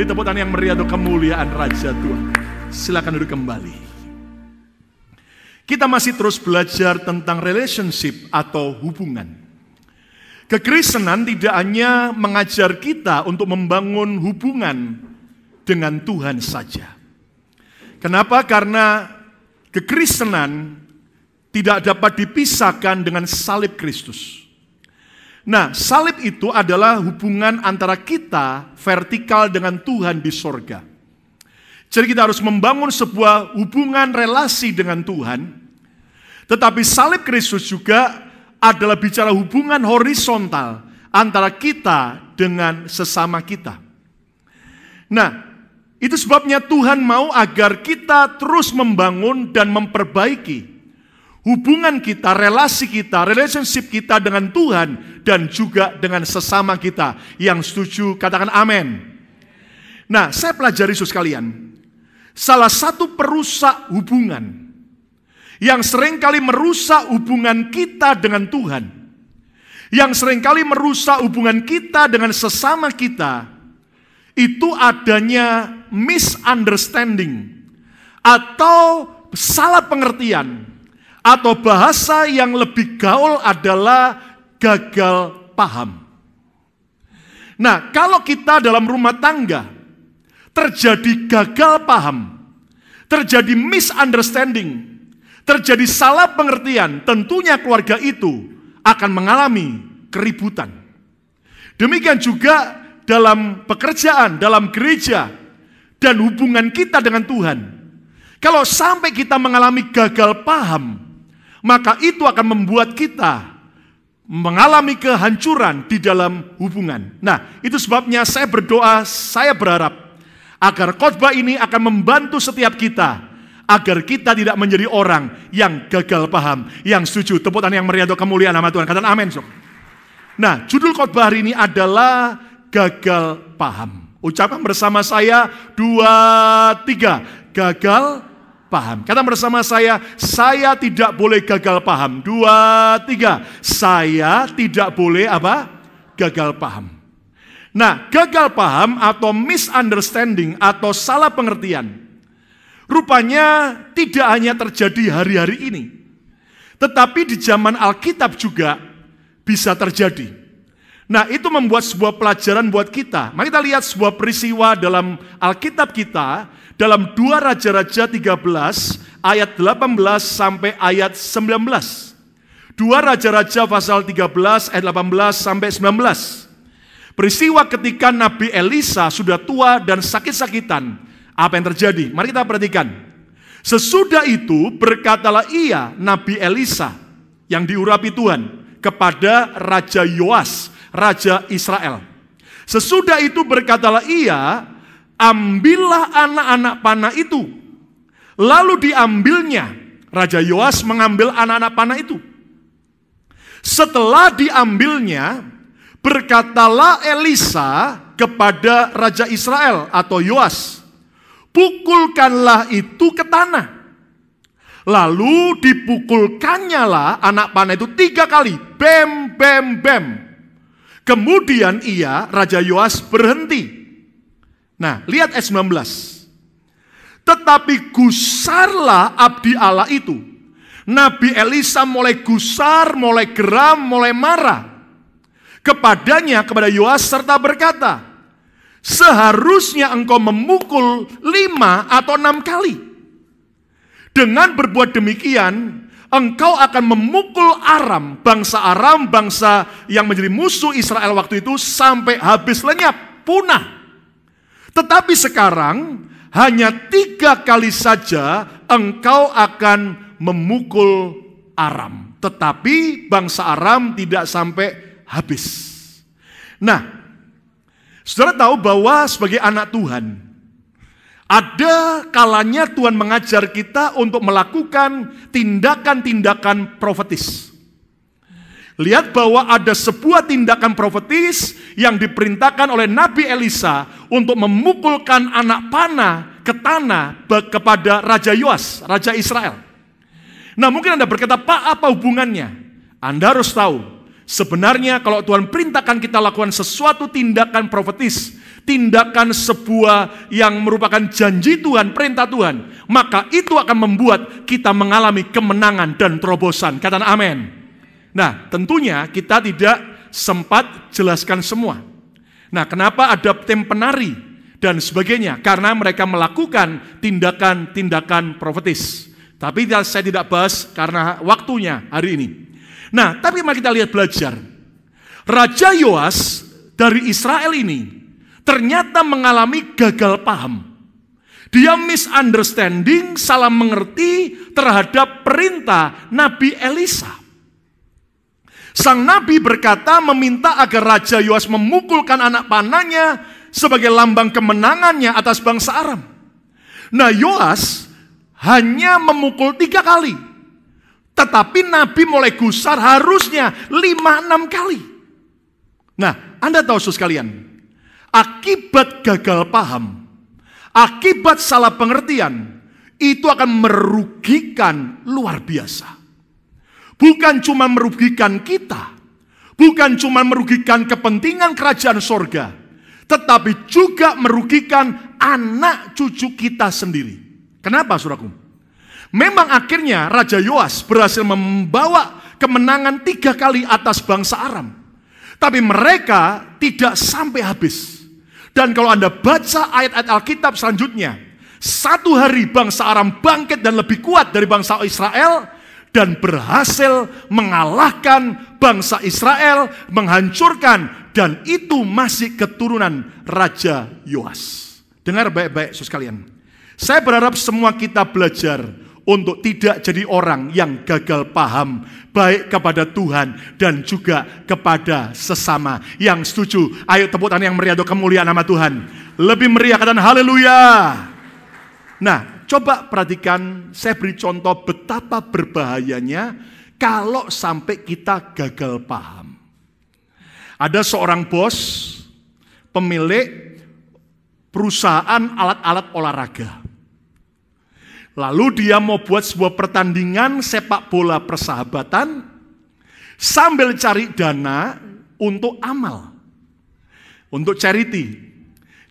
Beri tepuk tangan yang meriah untuk kemuliaan Raja Tuhan. Silakan duduk kembali. Kita masih terus belajar tentang relationship atau hubungan. Kekristenan tidak hanya mengajar kita untuk membangun hubungan dengan Tuhan saja. Kenapa? Karena kekristenan tidak dapat dipisahkan dengan salib Kristus. Nah, salib itu adalah hubungan antara kita vertikal dengan Tuhan di sorga. Jadi kita harus membangun sebuah hubungan relasi dengan Tuhan. Tetapi salib Kristus juga adalah bicara hubungan horizontal antara kita dengan sesama kita. Nah, itu sebabnya Tuhan mau agar kita terus membangun dan memperbaiki hubungan kita, relasi kita, relationship kita dengan Tuhan dan juga dengan sesama kita. Yang setuju katakan amin. Nah, saya pelajari saudara sekalian, salah satu perusak hubungan yang seringkali merusak hubungan kita dengan Tuhan, yang seringkali merusak hubungan kita dengan sesama kita, itu adanya misunderstanding atau salah pengertian. Atau bahasa yang lebih gaul adalah gagal paham. Nah, kalau kita dalam rumah tangga terjadi gagal paham, terjadi misunderstanding, terjadi salah pengertian, tentunya keluarga itu akan mengalami keributan. Demikian juga dalam pekerjaan, dalam gereja, dan hubungan kita dengan Tuhan. Kalau sampai kita mengalami gagal paham, maka itu akan membuat kita mengalami kehancuran di dalam hubungan. Nah, itu sebabnya saya berdoa, saya berharap agar khotbah ini akan membantu setiap kita, agar kita tidak menjadi orang yang gagal paham. Yang setuju, tepuk tangan yang meriah untuk kemuliaan nama Tuhan. Katakan amin. Nah, judul khotbah hari ini adalah gagal paham. Ucapkan bersama saya, 2, 3, gagal paham. Kata bersama saya tidak boleh gagal paham. 2, 3, saya tidak boleh apa? Gagal paham. Nah, gagal paham atau misunderstanding atau salah pengertian, rupanya tidak hanya terjadi hari-hari ini, tetapi di zaman Alkitab juga bisa terjadi. Nah, itu membuat sebuah pelajaran buat kita. Mari kita lihat sebuah peristiwa dalam Alkitab kita, dalam 2 Raja-Raja 13 ayat 18 sampai ayat 19. 2 Raja-Raja pasal 13 ayat 18 sampai 19. Peristiwa ketika Nabi Elisa sudah tua dan sakit-sakitan. Apa yang terjadi? Mari kita perhatikan. Sesudah itu berkatalah ia, Nabi Elisa yang diurapi Tuhan, kepada Raja Yoas, Raja Israel. Sesudah itu berkatalah ia, ambillah anak-anak panah itu. Lalu diambilnya. Raja Yoas mengambil anak-anak panah itu. Setelah diambilnya, berkatalah Elisa kepada Raja Israel atau Yoas, pukulkanlah itu ke tanah. Lalu dipukulkannya lah anak panah itu 3 kali. Bem, bem, bem. Kemudian Raja Yoas berhenti. Nah, lihat ayat 19. Tetapi gusarlah abdi Allah itu. Nabi Elisa mulai gusar, mulai geram, mulai marah kepadanya, kepada Yoas, serta berkata, seharusnya engkau memukul 5 atau 6 kali. Dengan berbuat demikian, engkau akan memukul Aram, bangsa yang menjadi musuh Israel waktu itu, sampai habis lenyap, punah. Tetapi sekarang hanya 3 kali saja engkau akan memukul Aram. Tetapi bangsa Aram tidak sampai habis. Nah, saudara tahu bahwa sebagai anak Tuhan, ada kalanya Tuhan mengajar kita untuk melakukan tindakan-tindakan profetis. Lihat bahwa ada sebuah tindakan profetis yang diperintahkan oleh Nabi Elisa untuk memukulkan anak panah ke tanah kepada Raja Yoas, Raja Israel. Nah, mungkin Anda berkata, Pak, apa hubungannya? Anda harus tahu, sebenarnya kalau Tuhan perintahkan kita lakukan sesuatu tindakan profetis tindakan sebuah yang merupakan janji Tuhan, perintah Tuhan, maka itu akan membuat kita mengalami kemenangan dan terobosan. Katakan amin. Nah, tentunya kita tidak sempat jelaskan semua. Nah, kenapa ada tim penari dan sebagainya? Karena mereka melakukan tindakan-tindakan profetis. Tapi saya tidak bahas karena waktunya hari ini. Nah, tapi mari kita lihat belajar. Raja Yoas dari Israel ini ternyata mengalami gagal paham. Dia misunderstanding, salah mengerti terhadap perintah Nabi Elisa. Sang Nabi berkata meminta agar Raja Yoas memukulkan anak panahnya sebagai lambang kemenangannya atas bangsa Aram. Nah, Yoas hanya memukul 3 kali. Tetapi Nabi mulai gusar harusnya 5-6 kali. Nah, Anda tahu saudara sekalian, akibat gagal paham, akibat salah pengertian, itu akan merugikan luar biasa. Bukan cuma merugikan kita, bukan cuma merugikan kepentingan kerajaan sorga, tetapi juga merugikan anak cucu kita sendiri. Kenapa, saudaraku? Memang akhirnya Raja Yoas berhasil membawa kemenangan 3 kali atas bangsa Aram. Tapi mereka tidak sampai habis. Dan kalau Anda baca ayat-ayat Alkitab selanjutnya, 1 hari bangsa Aram bangkit dan lebih kuat dari bangsa Israel, dan berhasil mengalahkan bangsa Israel, menghancurkan, dan itu masih keturunan Raja Yoas. Dengar baik-baik saudara sekalian. Saya berharap semua kita belajar untuk tidak jadi orang yang gagal paham, baik kepada Tuhan dan juga kepada sesama. Yang setuju, ayo tepuk tangan yang meriah untuk kemuliaan nama Tuhan. Lebih meriah, katakan haleluya. Nah, coba perhatikan, saya beri contoh betapa berbahayanya kalau sampai kita gagal paham. Ada seorang bos, pemilik perusahaan alat-alat olahraga. Lalu dia mau buat sebuah pertandingan sepak bola persahabatan sambil cari dana untuk amal, untuk charity.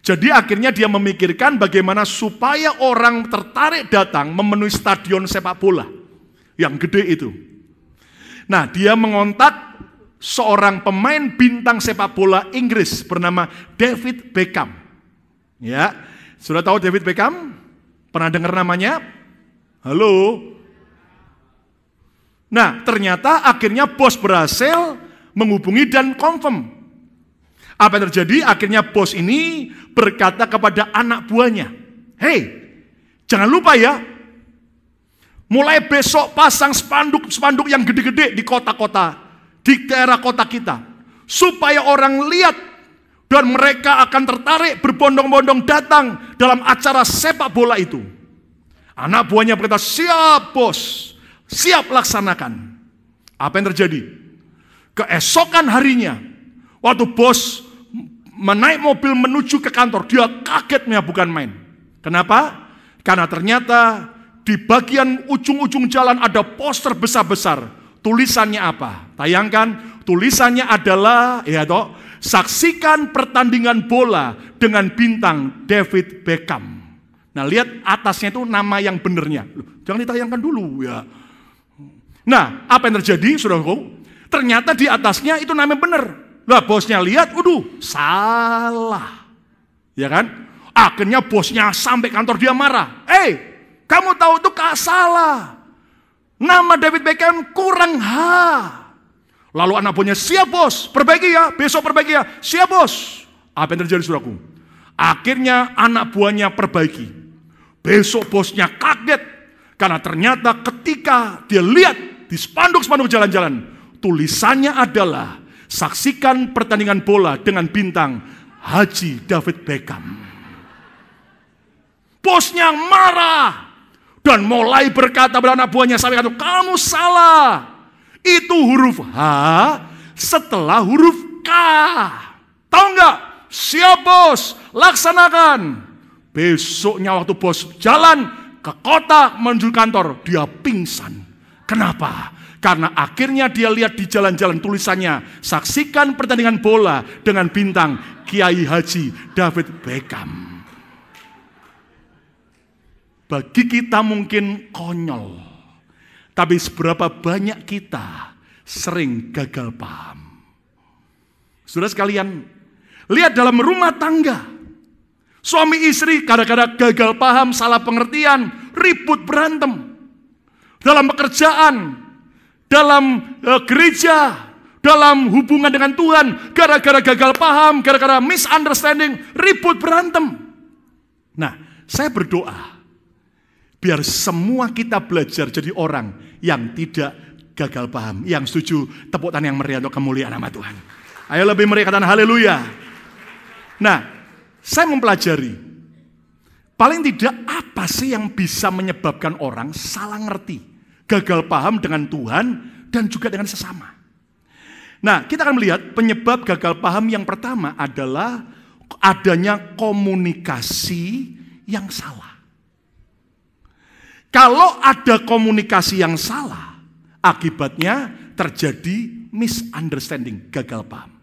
Jadi akhirnya dia memikirkan bagaimana supaya orang tertarik datang memenuhi stadion sepak bola yang gede itu. Nah, dia mengontak seorang pemain bintang sepak bola Inggris bernama David Beckham. Ya, sudah tahu David Beckham? Pernah dengar namanya? Halo? Nah, ternyata akhirnya bos berhasil menghubungi dan confirm. Apa yang terjadi? Akhirnya bos ini berkata kepada anak buahnya, "Hei, jangan lupa ya, mulai besok pasang spanduk yang gede-gede di kota-kota, di daerah kota kita, supaya orang lihat dan mereka akan tertarik berbondong-bondong datang dalam acara sepak bola itu." Anak buahnya berkata, "Siap bos, siap laksanakan." Apa yang terjadi? Keesokan harinya, waktu bos menaik mobil menuju ke kantor, dia kagetnya bukan main. Kenapa? Karena ternyata di bagian ujung-ujung jalan ada poster besar-besar. Tulisannya apa? Tayangkan, tulisannya adalah, saksikan pertandingan bola dengan bintang David Beckham. Nah, lihat atasnya itu nama yang benernya. Jangan ditayangkan dulu ya. Nah, apa yang terjadi, saudaraku? Ternyata di atasnya itu nama bener. Lah, bosnya lihat, salah. Ya kan? Akhirnya bosnya sampai kantor dia marah. Kamu tahu itu salah. Nama David Beckham kurang H. Lalu anak buahnya, "Siap bos, perbaiki ya, besok perbaiki ya." "Siap bos." Apa yang terjadi, saudaraku? Akhirnya anak buahnya perbaiki. Besok bosnya kaget, karena ternyata ketika dia lihat di spanduk-spanduk jalan-jalan, tulisannya adalah saksikan pertandingan bola dengan bintang Haji David Beckham. Bosnya marah dan mulai berkata pada anak buahnya, sampai kata, "Kamu salah. Itu huruf H setelah huruf K. Tahu nggak? Siap bos, laksanakan." Besoknya waktu bos jalan ke kota menuju kantor, dia pingsan. Kenapa? Karena akhirnya dia lihat di jalan-jalan tulisannya, saksikan pertandingan bola dengan bintang Kiai Haji David Beckham. Bagi kita mungkin konyol, tapi seberapa banyak kita sering gagal paham. Saudara sekalian, lihat dalam rumah tangga, suami istri kadang-kadang gagal paham, salah pengertian, ribut berantem. Dalam pekerjaan, dalam gereja, dalam hubungan dengan Tuhan, gara-gara gagal paham, gara-gara misunderstanding, ribut berantem. Nah, saya berdoa, biar semua kita belajar jadi orang yang tidak gagal paham. Yang setuju, tepuk tangan yang meriah untuk kemuliaan nama Tuhan. Ayo lebih meriah, katakan haleluya. Nah, saya mempelajari, paling tidak apa sih yang bisa menyebabkan orang salah ngerti, gagal paham dengan Tuhan dan juga dengan sesama. Nah, kita akan melihat penyebab gagal paham yang pertama adalah adanya komunikasi yang salah. Kalau ada komunikasi yang salah, akibatnya terjadi misunderstanding, gagal paham.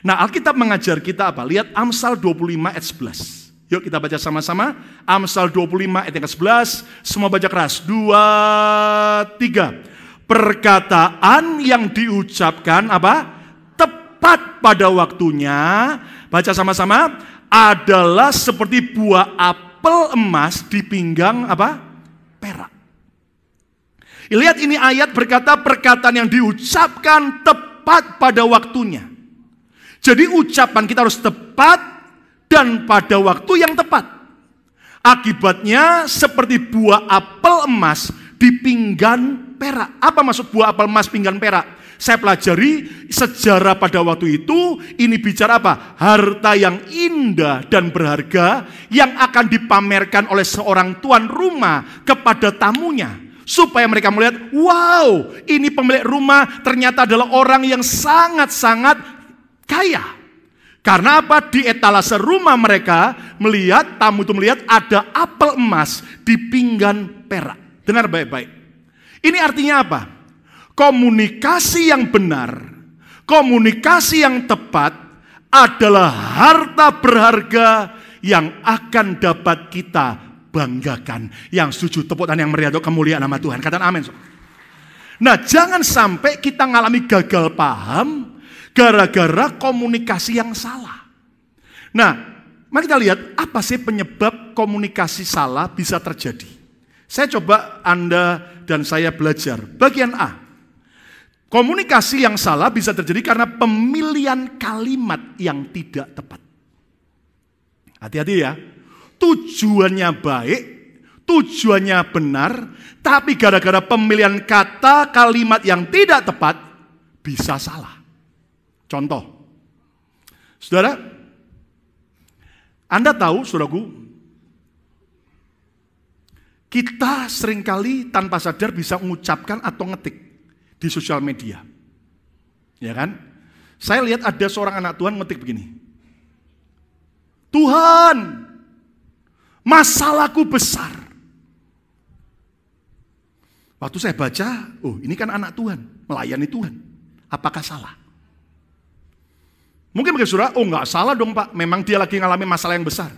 Nah, Alkitab mengajar kita apa? Lihat Amsal 25 ayat 11. Yuk kita baca sama-sama. Amsal 25 ayat 11. Semua baca keras. 2, 3. Perkataan yang diucapkan apa? Tepat pada waktunya. Baca sama-sama. Adalah seperti buah apel emas di pinggang apa? Perak. Lihat ini ayat berkata perkataan yang diucapkan tepat pada waktunya. Jadi ucapan kita harus tepat dan pada waktu yang tepat. Akibatnya seperti buah apel emas di pinggan perak. Apa maksud buah apel emas pinggan perak? Saya pelajari sejarah pada waktu itu, ini bicara apa? Harta yang indah dan berharga yang akan dipamerkan oleh seorang tuan rumah kepada tamunya. Supaya mereka melihat, wow, ini pemilik rumah ternyata adalah orang yang sangat-sangat kaya. Karena apa? Di etalase rumah mereka melihat, tamu itu melihat ada apel emas di pinggan perak. Dengar baik-baik. Ini artinya apa? Komunikasi yang benar, komunikasi yang tepat adalah harta berharga yang akan dapat kita banggakan. Yang setuju tepuk tangan yang meriah untuk kemuliaan nama Tuhan. Katakan amin. Nah, jangan sampai kita ngalami gagal paham gara-gara komunikasi yang salah. Nah, mari kita lihat apa sih penyebab komunikasi salah bisa terjadi. Saya coba Anda dan saya belajar. Bagian A. Komunikasi yang salah bisa terjadi karena pemilihan kalimat yang tidak tepat. Hati-hati ya. Tujuannya baik, tujuannya benar, tapi gara-gara pemilihan kata kalimat yang tidak tepat bisa salah. Contoh, saudara, Anda tahu, saudaraku, kita seringkali tanpa sadar bisa mengucapkan atau ngetik di sosial media. Ya kan? Saya lihat ada seorang anak Tuhan ngetik begini. Tuhan, masalahku besar. Waktu saya baca, oh ini kan anak Tuhan, melayani Tuhan. Apakah salah? Mungkin bagi saudara, oh enggak salah dong Pak, memang dia lagi ngalami masalah yang besar.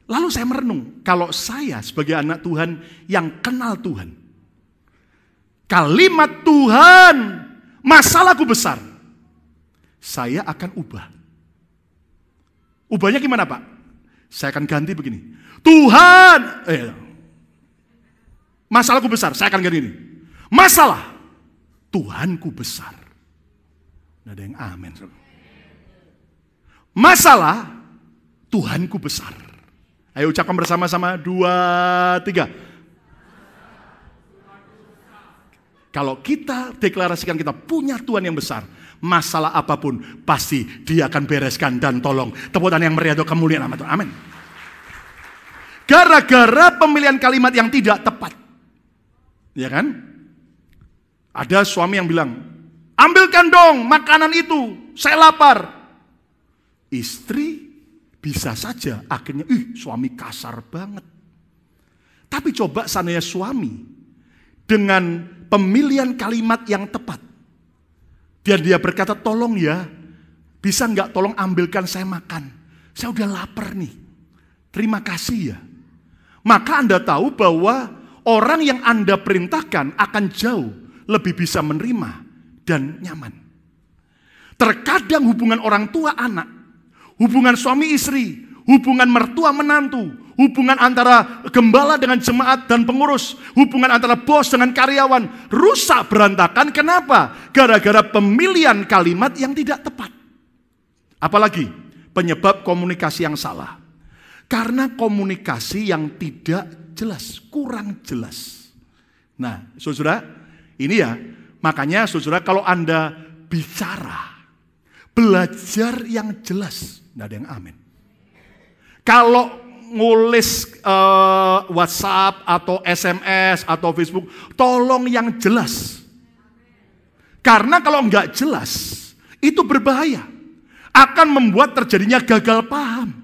Lalu saya merenung, kalau saya sebagai anak Tuhan yang kenal Tuhan, kalimat Tuhan, masalahku besar, saya akan ubah. Ubahnya gimana Pak? Saya akan ganti begini. Tuhan, masalahku besar, saya akan ganti ini. Masalah, Tuhanku besar. Nggak ada yang amin. Masalah, Tuhanku besar. Ayo ucapkan bersama-sama, 2, 3. Kalau kita deklarasikan kita punya Tuhan yang besar, masalah apapun pasti Dia akan bereskan dan tolong. Tepuk tangan yang meriah untuk kemuliaan nama Tuhan. Amin. Gara-gara pemilihan kalimat yang tidak tepat. Ya kan? Ada suami yang bilang, ambilkan dong makanan itu, saya lapar. Istri bisa saja akhirnya, suami kasar banget. Tapi coba seandainya suami dengan pemilihan kalimat yang tepat. Dan dia berkata, tolong ya, bisa nggak tolong ambilkan saya makan. Saya udah lapar nih. Terima kasih ya. Maka Anda tahu bahwa orang yang Anda perintahkan akan jauh lebih bisa menerima dan nyaman. Terkadang hubungan orang tua anak, hubungan suami istri, hubungan mertua menantu, hubungan antara gembala dengan jemaat dan pengurus, hubungan antara bos dengan karyawan, rusak berantakan. Kenapa? Gara-gara pemilihan kalimat yang tidak tepat. Apalagi penyebab komunikasi yang salah. Karena komunikasi yang tidak jelas, kurang jelas. Nah, saudara, ini ya, makanya saudara kalau Anda bicara, belajar yang jelas. Nggak ada yang amin. Kalau nulis WhatsApp atau SMS atau Facebook, tolong yang jelas. Karena kalau nggak jelas, itu berbahaya. Akan membuat terjadinya gagal paham.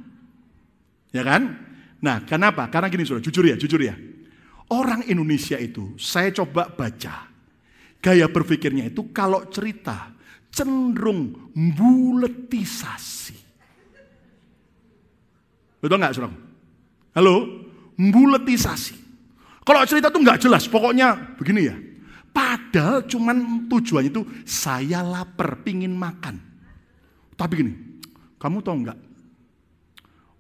Ya kan? Nah, kenapa? Karena gini saudara, jujur ya. Orang Indonesia itu, saya coba baca. Gaya berpikirnya itu kalau cerita cenderung buletisasi. Betul nggak saudara? Halo? Buletisasi. Kalau cerita itu nggak jelas, pokoknya begini ya. Padahal cuman tujuannya itu saya lapar, pingin makan. Tapi gini, kamu tahu nggak?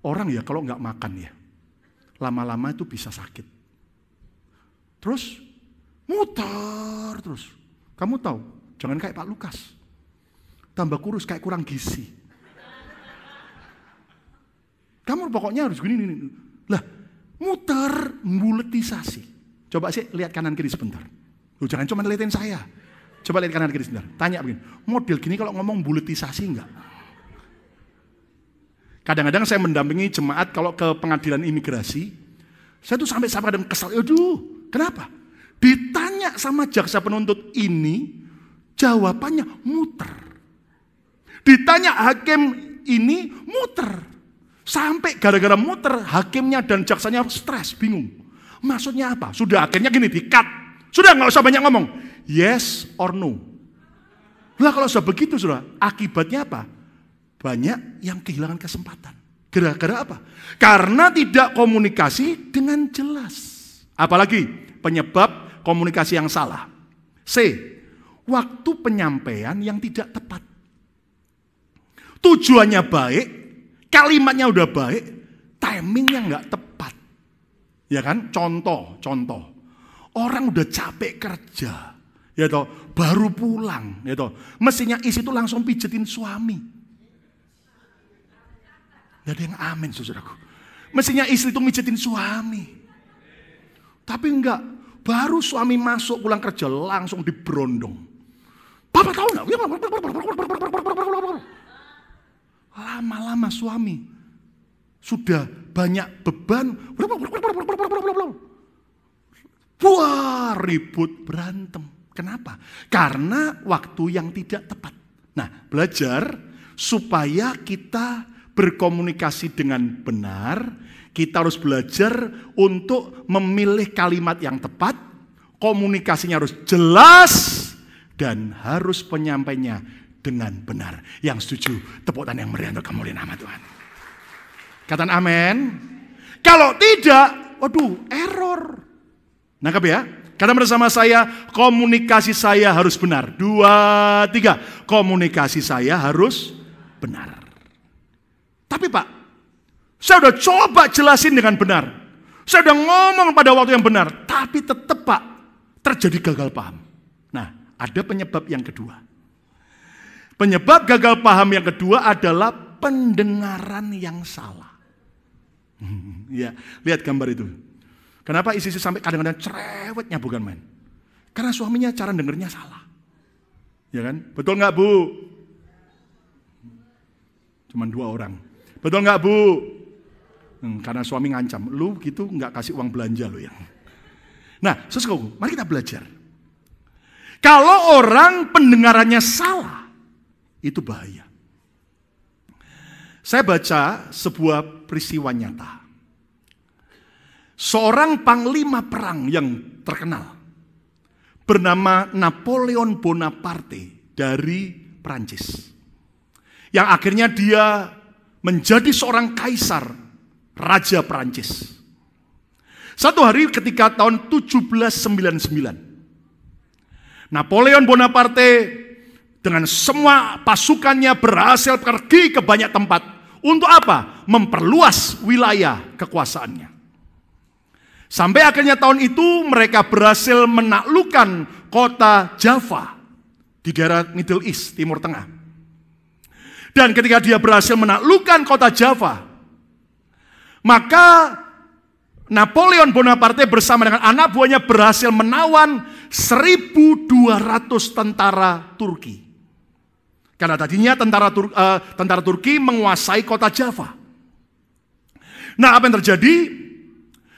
Orang ya kalau nggak makan ya, lama-lama itu bisa sakit. Terus muter terus. Kamu tahu, jangan kayak Pak Lukas. Tambah kurus kayak kurang gizi. Kamu pokoknya harus gini. Lah, muter, buletisasi. Coba sih lihat kanan kiri sebentar. Loh, jangan cuma liatin saya. Coba lihat kanan kiri sebentar. Tanya begini, model gini kalau ngomong buletisasi enggak? Kadang-kadang saya mendampingi jemaat kalau ke pengadilan imigrasi, saya tuh sampai kadang kesal. Aduh, kenapa? Ditanya sama jaksa penuntut ini, jawabannya muter. Ditanya hakim ini, muter. Sampai gara-gara muter, hakimnya dan jaksanya stres, bingung. Maksudnya apa? Sudah akhirnya gini, di-cut. Sudah nggak usah banyak ngomong. Yes or no. Lah kalau sudah begitu, sudah akibatnya apa? Banyak yang kehilangan kesempatan. Gara-gara apa? Karena tidak komunikasi dengan jelas. Apalagi penyebab komunikasi yang salah. C. Waktu penyampaian yang tidak tepat. Tujuannya baik, kalimatnya udah baik, timingnya nggak tepat. Ya kan? Contoh. Orang udah capek kerja, ya toh, baru pulang, ya toh. Mestinya istri itu langsung pijetin suami. Gak ada yang amin, saudaraku. Mestinya istri itu mijetin suami. Tapi enggak, baru suami masuk pulang kerja langsung diberondong. Papa tahu enggak? Lama-lama suami sudah banyak beban. Wah, ribut, berantem. Kenapa? Karena waktu yang tidak tepat. Nah, belajar supaya kita berkomunikasi dengan benar, kita harus belajar untuk memilih kalimat yang tepat, komunikasinya harus jelas, dan harus penyampainya dengan benar. Yang setuju, tepuk tangan yang meriah untuk kemuliaan nama Tuhan. Katakan amin. Kalau tidak, waduh, error. Nangkap ya? Kata bersama saya, komunikasi saya harus benar. 2, 3, komunikasi saya harus benar. Tapi Pak, saya udah coba jelasin dengan benar. Saya udah ngomong pada waktu yang benar. Tapi tetap Pak, terjadi gagal paham. Nah, ada penyebab yang kedua. Penyebab gagal paham yang kedua adalah pendengaran yang salah. Ya, lihat gambar itu. Kenapa istri sampai kadang-kadang cerewetnya bukan main? Karena suaminya cara dengernya salah. Ya kan? Betul nggak Bu? Cuman 2 orang. Betul nggak Bu? Karena suami ngancam, lu gitu nggak kasih uang belanja lu ya. Nah, sesuatu, mari kita belajar. Kalau orang pendengarannya salah, itu bahaya. Saya baca sebuah peristiwa nyata. Seorang panglima perang yang terkenal, bernama Napoleon Bonaparte dari Prancis. Yang akhirnya dia menjadi seorang kaisar, raja Prancis. Satu hari ketika tahun 1799, Napoleon Bonaparte dengan semua pasukannya berhasil pergi ke banyak tempat. Untuk apa? Memperluas wilayah kekuasaannya. Sampai akhirnya tahun itu mereka berhasil menaklukkan kota Java di daerah Middle East, Timur Tengah. Dan ketika dia berhasil menaklukkan kota Java, maka Napoleon Bonaparte bersama dengan anak buahnya berhasil menawan 1.200 tentara Turki. Karena tadinya tentara Turki menguasai kota Java. Nah, apa yang terjadi?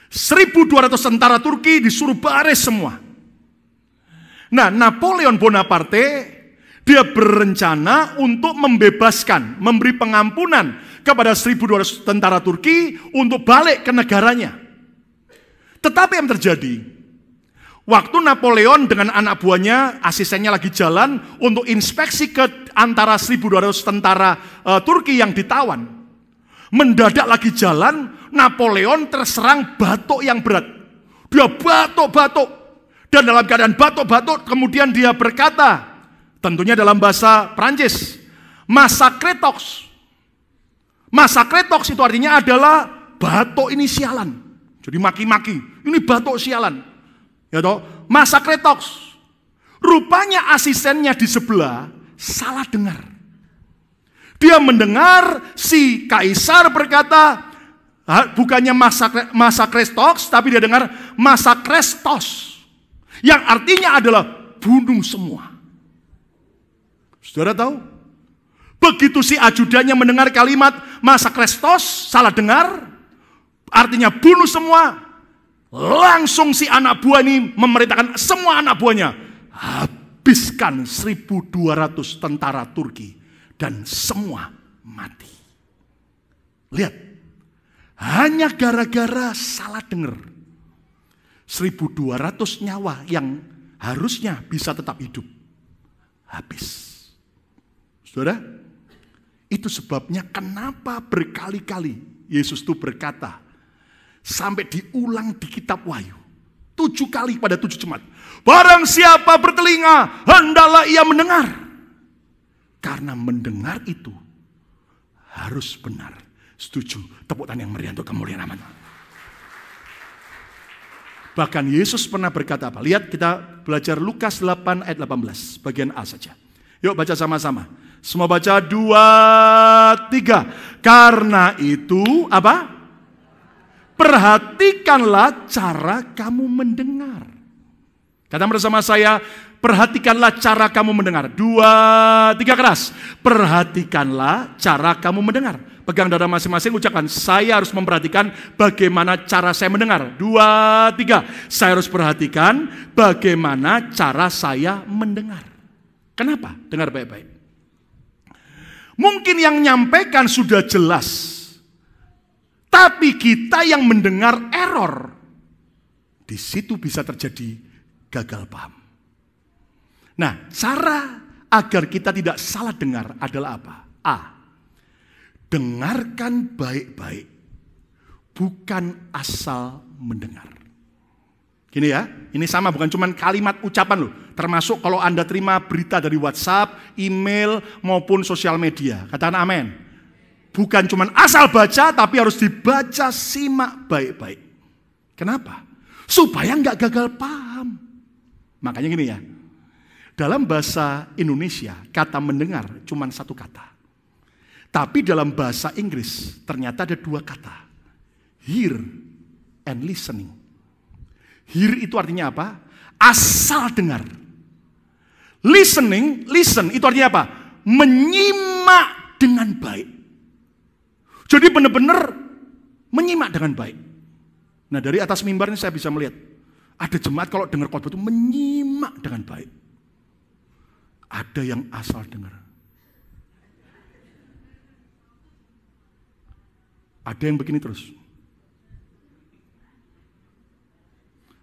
1.200 tentara Turki disuruh baris semua. Nah, Napoleon Bonaparte dia berencana untuk membebaskan, memberi pengampunan kepada 1.200 tentara Turki untuk balik ke negaranya. Tetapi yang terjadi, waktu Napoleon dengan anak buahnya, asistennya lagi jalan untuk inspeksi ke antara 1.200 tentara Turki yang ditawan. Mendadak lagi jalan, Napoleon terserang batuk yang berat. Dia batuk-batuk. Dan dalam keadaan batuk-batuk, kemudian dia berkata, tentunya dalam bahasa Prancis, Massacretox. Massacretox itu artinya adalah batuk ini sialan. Jadi maki-maki, ini batuk sialan. Ya toh, Massacretox. Rupanya asistennya di sebelah salah dengar. Dia mendengar si kaisar berkata, bukannya Massacretox, tapi dia dengar Massacrestos. Yang artinya adalah bunuh semua. Saudara tahu? Begitu si ajudannya mendengar kalimat Massacrestos, salah dengar, artinya bunuh semua. Langsung si anak buah ini memerintahkan semua anak buahnya, habiskan 1.200 tentara Turki. Dan semua mati. Lihat, hanya gara-gara salah dengar. 1.200 nyawa yang harusnya bisa tetap hidup, habis. Saudara, itu sebabnya kenapa berkali-kali Yesus itu berkata, sampai diulang di kitab Wahyu, 7 kali pada 7 jemaat. Barang siapa bertelinga, hendaklah ia mendengar. Karena mendengar itu harus benar. Setuju? Tepuk tangan yang meriah untuk kemuliaan nama Tuhan. Bahkan Yesus pernah berkata apa? Lihat, kita belajar Lukas 8 ayat 18, bagian A saja. Yuk baca sama-sama. Semua baca 2, 3. Karena itu apa? Perhatikanlah cara kamu mendengar. Kata bersama saya, perhatikanlah cara kamu mendengar. 2, 3 keras. Perhatikanlah cara kamu mendengar. Pegang dada masing-masing, ucapkan, saya harus memperhatikan bagaimana cara saya mendengar. 2, 3. Saya harus perhatikan bagaimana cara saya mendengar. Kenapa? Dengar baik-baik. Mungkin yang nyampaikan sudah jelas, tapi kita yang mendengar error. Di situ bisa terjadi gagal paham. Nah, cara agar kita tidak salah dengar adalah apa? A. Dengarkan baik-baik, bukan asal mendengar. Gini ya, ini sama, bukan cuma kalimat ucapan loh. Termasuk kalau Anda terima berita dari WhatsApp, email, maupun sosial media. Katakan amin. Bukan cuma asal baca, tapi harus dibaca, simak baik-baik. Kenapa? Supaya nggak gagal paham. Makanya gini ya, dalam bahasa Indonesia, kata mendengar cuma 1 kata. Tapi dalam bahasa Inggris, ternyata ada 2 kata. Hear and listening. Hear itu artinya apa? Asal dengar. Listen itu artinya apa? Menyimak dengan baik. Jadi benar-benar menyimak dengan baik. Nah, dari atas mimbar ini saya bisa melihat, ada jemaat kalau dengar khotbah itu menyimak dengan baik. Ada yang asal dengar. Ada yang begini terus.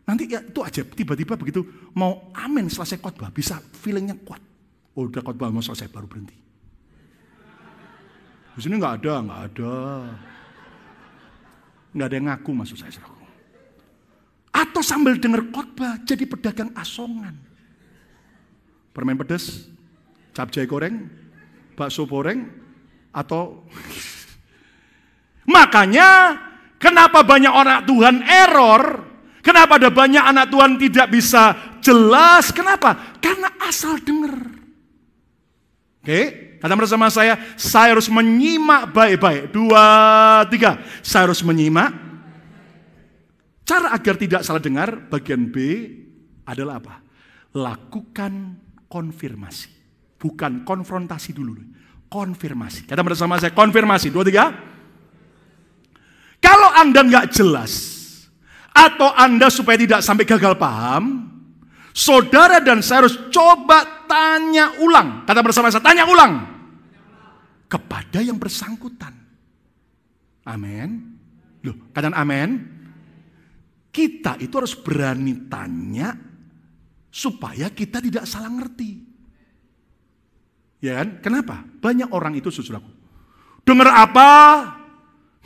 Nanti ya itu aja, tiba-tiba begitu mau amin selesai khotbah, bisa feelingnya kuat. Oh udah khotbah mau selesai baru berhenti. Di sini nggak ada. Nggak ada yang ngaku maksud saya. Atau sambil dengar khotbah jadi pedagang asongan. Permen pedas, capcay goreng, bakso goreng, atau... Makanya kenapa banyak orang Tuhan error? Kenapa ada banyak anak Tuhan tidak bisa jelas? Kenapa? Karena asal dengar. Oke, kata bersama saya harus menyimak baik-baik. 2, 3. Saya harus menyimak. Cara agar tidak salah dengar, bagian B adalah apa? Lakukan konfirmasi. Bukan konfrontasi dulu. Konfirmasi. Kata bersama saya konfirmasi. 2, 3. Kalau Anda nggak jelas, atau Anda supaya tidak sampai gagal paham, saudara dan saya harus coba tanya ulang. Kata bersama saya, tanya ulang. Kepada yang bersangkutan. Amin. Loh, katakan amin. Kita itu harus berani tanya supaya kita tidak salah ngerti. Ya kan? Kenapa? Banyak orang itu saudaraku. Dengar apa?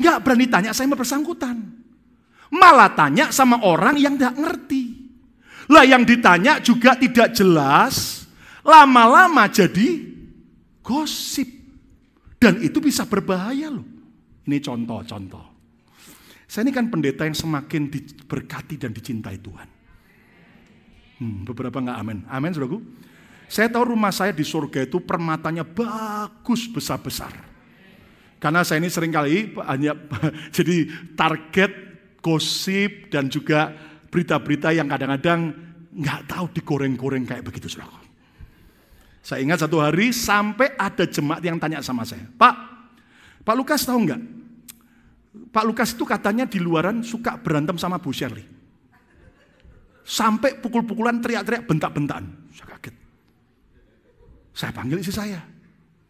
Nggak berani tanya sama bersangkutan. Malah tanya sama orang yang tidak ngerti. Lah yang ditanya juga tidak jelas. Lama-lama jadi gosip. Dan itu bisa berbahaya loh. Ini contoh-contoh. Saya ini kan pendeta yang semakin diberkati dan dicintai Tuhan. Beberapa nggak amin. Amin saudaraku. Saya tahu rumah saya di surga itu permatanya bagus besar-besar. Karena saya ini seringkali hanya jadi target gosip dan juga berita-berita yang kadang-kadang nggak tahu digoreng-goreng kayak begitu, saudara. Saya ingat satu hari sampai ada jemaat yang tanya sama saya, Pak Lukas tahu nggak? Pak Lukas itu katanya di luaran suka berantem sama Bu Shirley. Sampai pukul-pukulan, teriak-teriak, bentak-bentakan. Saya kaget. Saya panggil istri saya,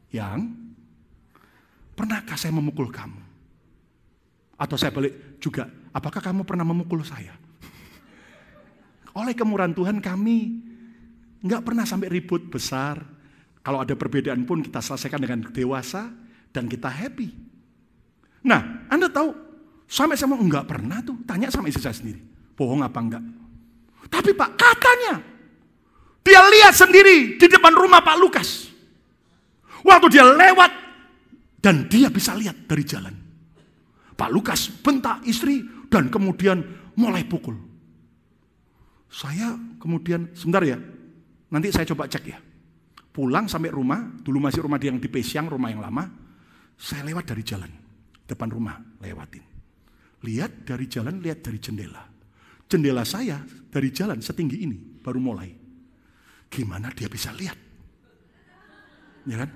yang pernahkah saya memukul kamu? Atau saya balik juga, apakah kamu pernah memukul saya? Oleh kemurahan Tuhan kami nggak pernah sampai ribut besar. Kalau ada perbedaan pun kita selesaikan dengan dewasa dan kita happy. Nah, Anda tahu, sampai saya nggak pernah tuh tanya sama istri saya sendiri, bohong apa enggak? Tapi Pak, katanya dia lihat sendiri di depan rumah Pak Lukas. Waktu dia lewat dan dia bisa lihat dari jalan. Pak Lukas bentak istri dan kemudian mulai pukul. Saya kemudian, sebentar ya, nanti saya coba cek ya. Pulang sampai rumah, dulu masih rumah yang di Pesyang, rumah yang lama. Saya lewat dari jalan, depan rumah, lewatin. Lihat dari jalan, lihat dari jendela. Jendela saya dari jalan setinggi ini, baru mulai. Gimana dia bisa lihat? Ya kan?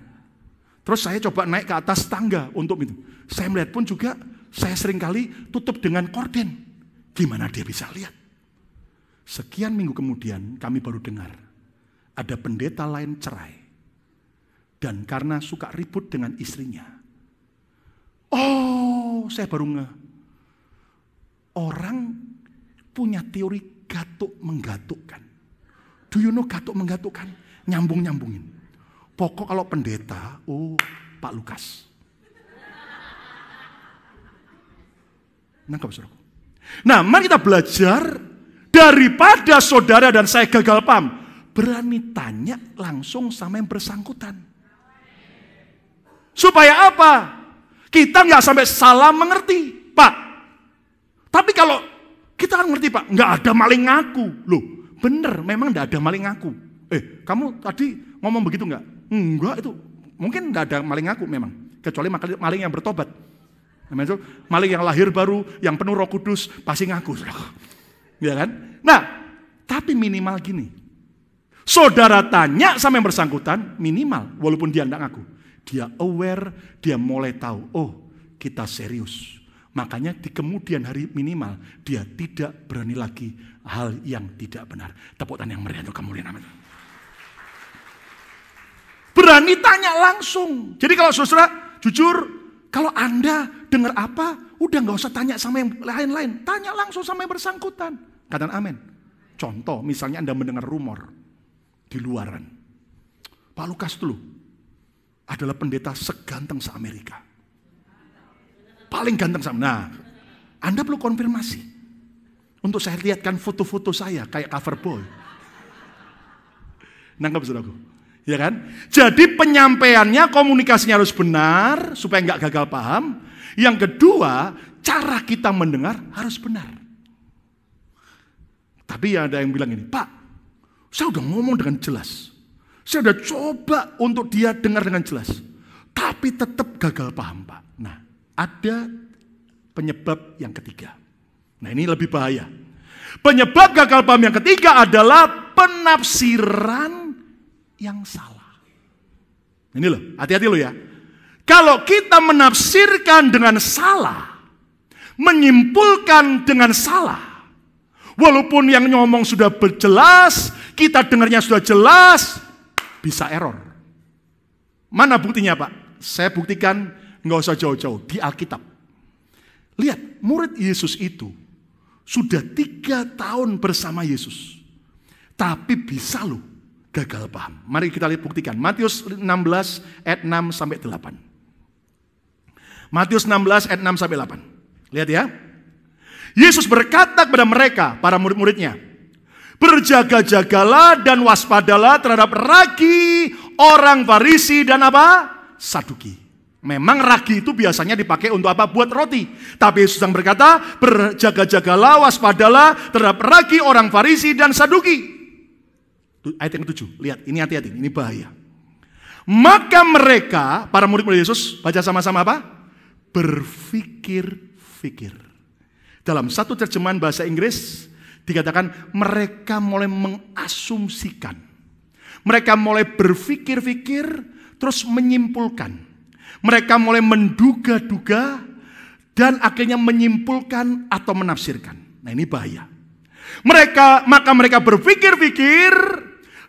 Terus saya coba naik ke atas tangga untuk itu. Saya melihat pun juga, saya seringkali tutup dengan korden. Gimana dia bisa lihat? Sekian minggu kemudian kami baru dengar ada pendeta lain cerai. Dan karena suka ribut dengan istrinya. Oh, saya baru ngeh. Orang punya teori gatuk menggatukkan. Do you know gatuk menggatukkan? Nyambung-nyambungin. Pokok kalau pendeta, oh Pak Lukas. Nangkap saudaraku. Nah, mari kita belajar daripada saudara dan saya gagal paham. Berani tanya langsung sama yang bersangkutan. Supaya apa? Kita nggak sampai salah mengerti, Pak. Tapi kalau kita kan ngerti, Pak, nggak ada maling ngaku. Loh, bener, memang nggak ada maling ngaku. Kamu tadi ngomong begitu nggak? Enggak, itu mungkin nggak ada maling ngaku memang. Kecuali maling yang bertobat. Maling yang lahir baru, yang penuh Roh Kudus, pasti ngaku. Ya kan? Nah, tapi minimal gini. Saudara tanya sama yang bersangkutan, minimal, walaupun dia tidak ngaku. Dia aware, dia mulai tahu, oh kita serius. Makanya di kemudian hari minimal, dia tidak berani lagi hal yang tidak benar. Tepuk tangan yang meriah untuk kemuliaan amin. Berani tanya langsung. Jadi kalau saudara, jujur, kalau Anda dengar apa, udah gak usah tanya sama yang lain-lain. Tanya langsung sama yang bersangkutan. Katakan amin. Contoh, misalnya Anda mendengar rumor di luaran. Pak Lukas dulu adalah pendeta seganteng se-Amerika. Paling ganteng sama. Nah, Anda perlu konfirmasi. Untuk saya lihatkan foto-foto saya kayak cover boy. Nangkep saudaraku? Ya kan? Jadi penyampaiannya, komunikasinya harus benar supaya nggak gagal paham. Yang kedua, cara kita mendengar harus benar. Tapi ada yang bilang ini, Pak, saya udah ngomong dengan jelas. Saya udah coba untuk dia dengar dengan jelas. Tapi tetap gagal paham, Pak. Nah, ada penyebab yang ketiga. Nah, ini lebih bahaya. Penyebab gagal paham yang ketiga adalah penafsiran yang salah. Ini loh, hati-hati loh ya. Kalau kita menafsirkan dengan salah, menyimpulkan dengan salah, walaupun yang ngomong sudah jelas, kita dengarnya sudah jelas, bisa error. Mana buktinya Pak? Saya buktikan, nggak usah jauh-jauh, di Alkitab. Lihat, murid Yesus itu sudah 3 tahun bersama Yesus. Tapi bisa loh gagal paham. Mari kita lihat buktikan. Matius 16 ayat 6 sampai 8. Matius 16 ayat 6 sampai 8. Lihat ya. Yesus berkata kepada mereka, para murid-muridnya, berjaga-jagalah dan waspadalah terhadap ragi orang Farisi dan apa? Saduki. Memang ragi itu biasanya dipakai untuk apa? Buat roti. Tapi Yesus yang berkata, berjaga-jagalah, waspadalah terhadap ragi orang Farisi dan Saduki. Ayat yang ke-7, lihat, ini hati-hati, ini bahaya. Maka mereka, para murid-murid Yesus, baca sama-sama apa? Berfikir-fikir. Dalam satu terjemahan bahasa Inggris dikatakan mereka mulai mengasumsikan. Mereka mulai berpikir-pikir terus menyimpulkan. Mereka mulai menduga-duga dan akhirnya menyimpulkan atau menafsirkan. Nah, ini bahaya. Maka mereka berpikir-pikir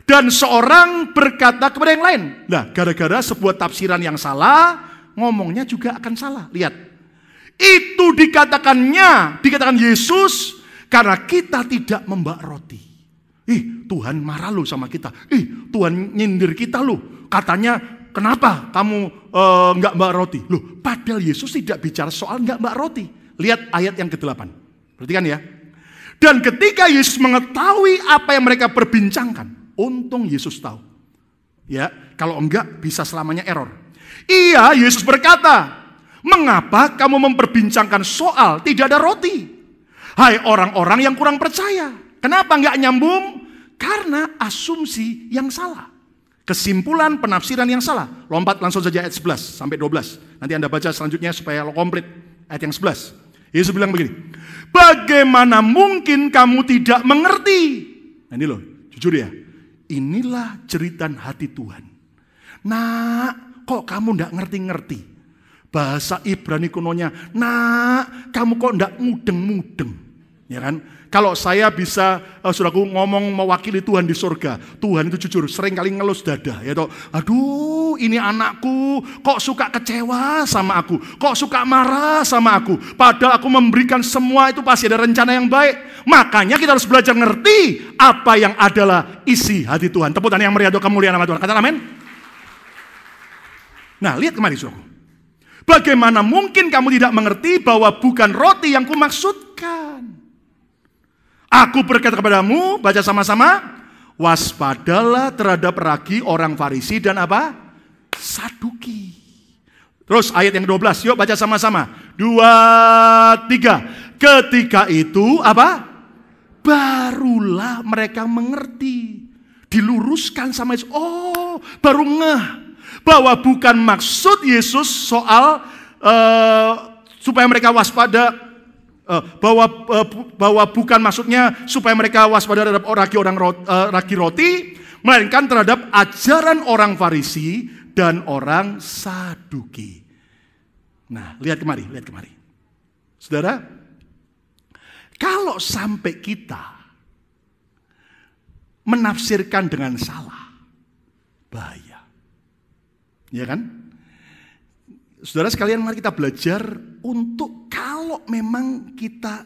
dan seorang berkata kepada yang lain. Nah, gara-gara sebuah tafsiran yang salah, ngomongnya juga akan salah. Lihat. Itu dikatakan Yesus karena kita tidak membawa roti. Tuhan marah loh sama kita. Tuhan nyindir kita loh. Katanya kenapa kamu nggak bawa roti? Loh, padahal Yesus tidak bicara soal nggak bawa roti. Lihat ayat yang ke-8. Perhatikan ya. Dan ketika Yesus mengetahui apa yang mereka perbincangkan, untung Yesus tahu. Ya, kalau enggak bisa selamanya error. Iya, Yesus berkata, mengapa kamu memperbincangkan soal tidak ada roti? Hai orang-orang yang kurang percaya. Kenapa nggak nyambung? Karena asumsi yang salah. Kesimpulan penafsiran yang salah. Lompat langsung saja ayat 11 sampai 12. Nanti Anda baca selanjutnya supaya komplit. Ayat yang 11. Yesus bilang begini. Bagaimana mungkin kamu tidak mengerti? Nah, ini loh, jujur ya. Inilah jeritan hati Tuhan. Nah, kok kamu nggak ngerti-ngerti? Bahasa Ibrani kunonya, nah kamu kok enggak mudeng-mudeng. Ya kan? Kalau saya bisa, saudaraku ngomong mewakili Tuhan di surga. Tuhan itu jujur, sering kali ngelus dada. Ya toh, aduh ini anakku kok suka kecewa sama aku. Kok suka marah sama aku. Padahal aku memberikan semua itu pasti ada rencana yang baik. Makanya kita harus belajar ngerti apa yang adalah isi hati Tuhan. Tepuk tangan yang meriah untuk kemuliaan nama Tuhan. Katakan amin. Nah, lihat kemari saudaraku. Bagaimana mungkin kamu tidak mengerti bahwa bukan roti yang kumaksudkan? Aku berkata kepadamu, baca sama-sama, waspadalah terhadap ragi orang Farisi dan apa? Saduki. Terus ayat yang 12, yuk baca sama-sama. 2, 3. Ketika itu apa? Barulah mereka mengerti. Diluruskan sama Yesus. Oh, baru ngeh. Bahwa bukan maksud Yesus soal supaya mereka waspada, bahwa bukan maksudnya supaya mereka waspada terhadap ragi roti, melainkan terhadap ajaran orang Farisi dan orang Saduki. Nah, lihat kemari. Saudara, kalau sampai kita menafsirkan dengan salah, bahaya. Ya kan? Saudara sekalian, mari kita belajar untuk kalau memang kita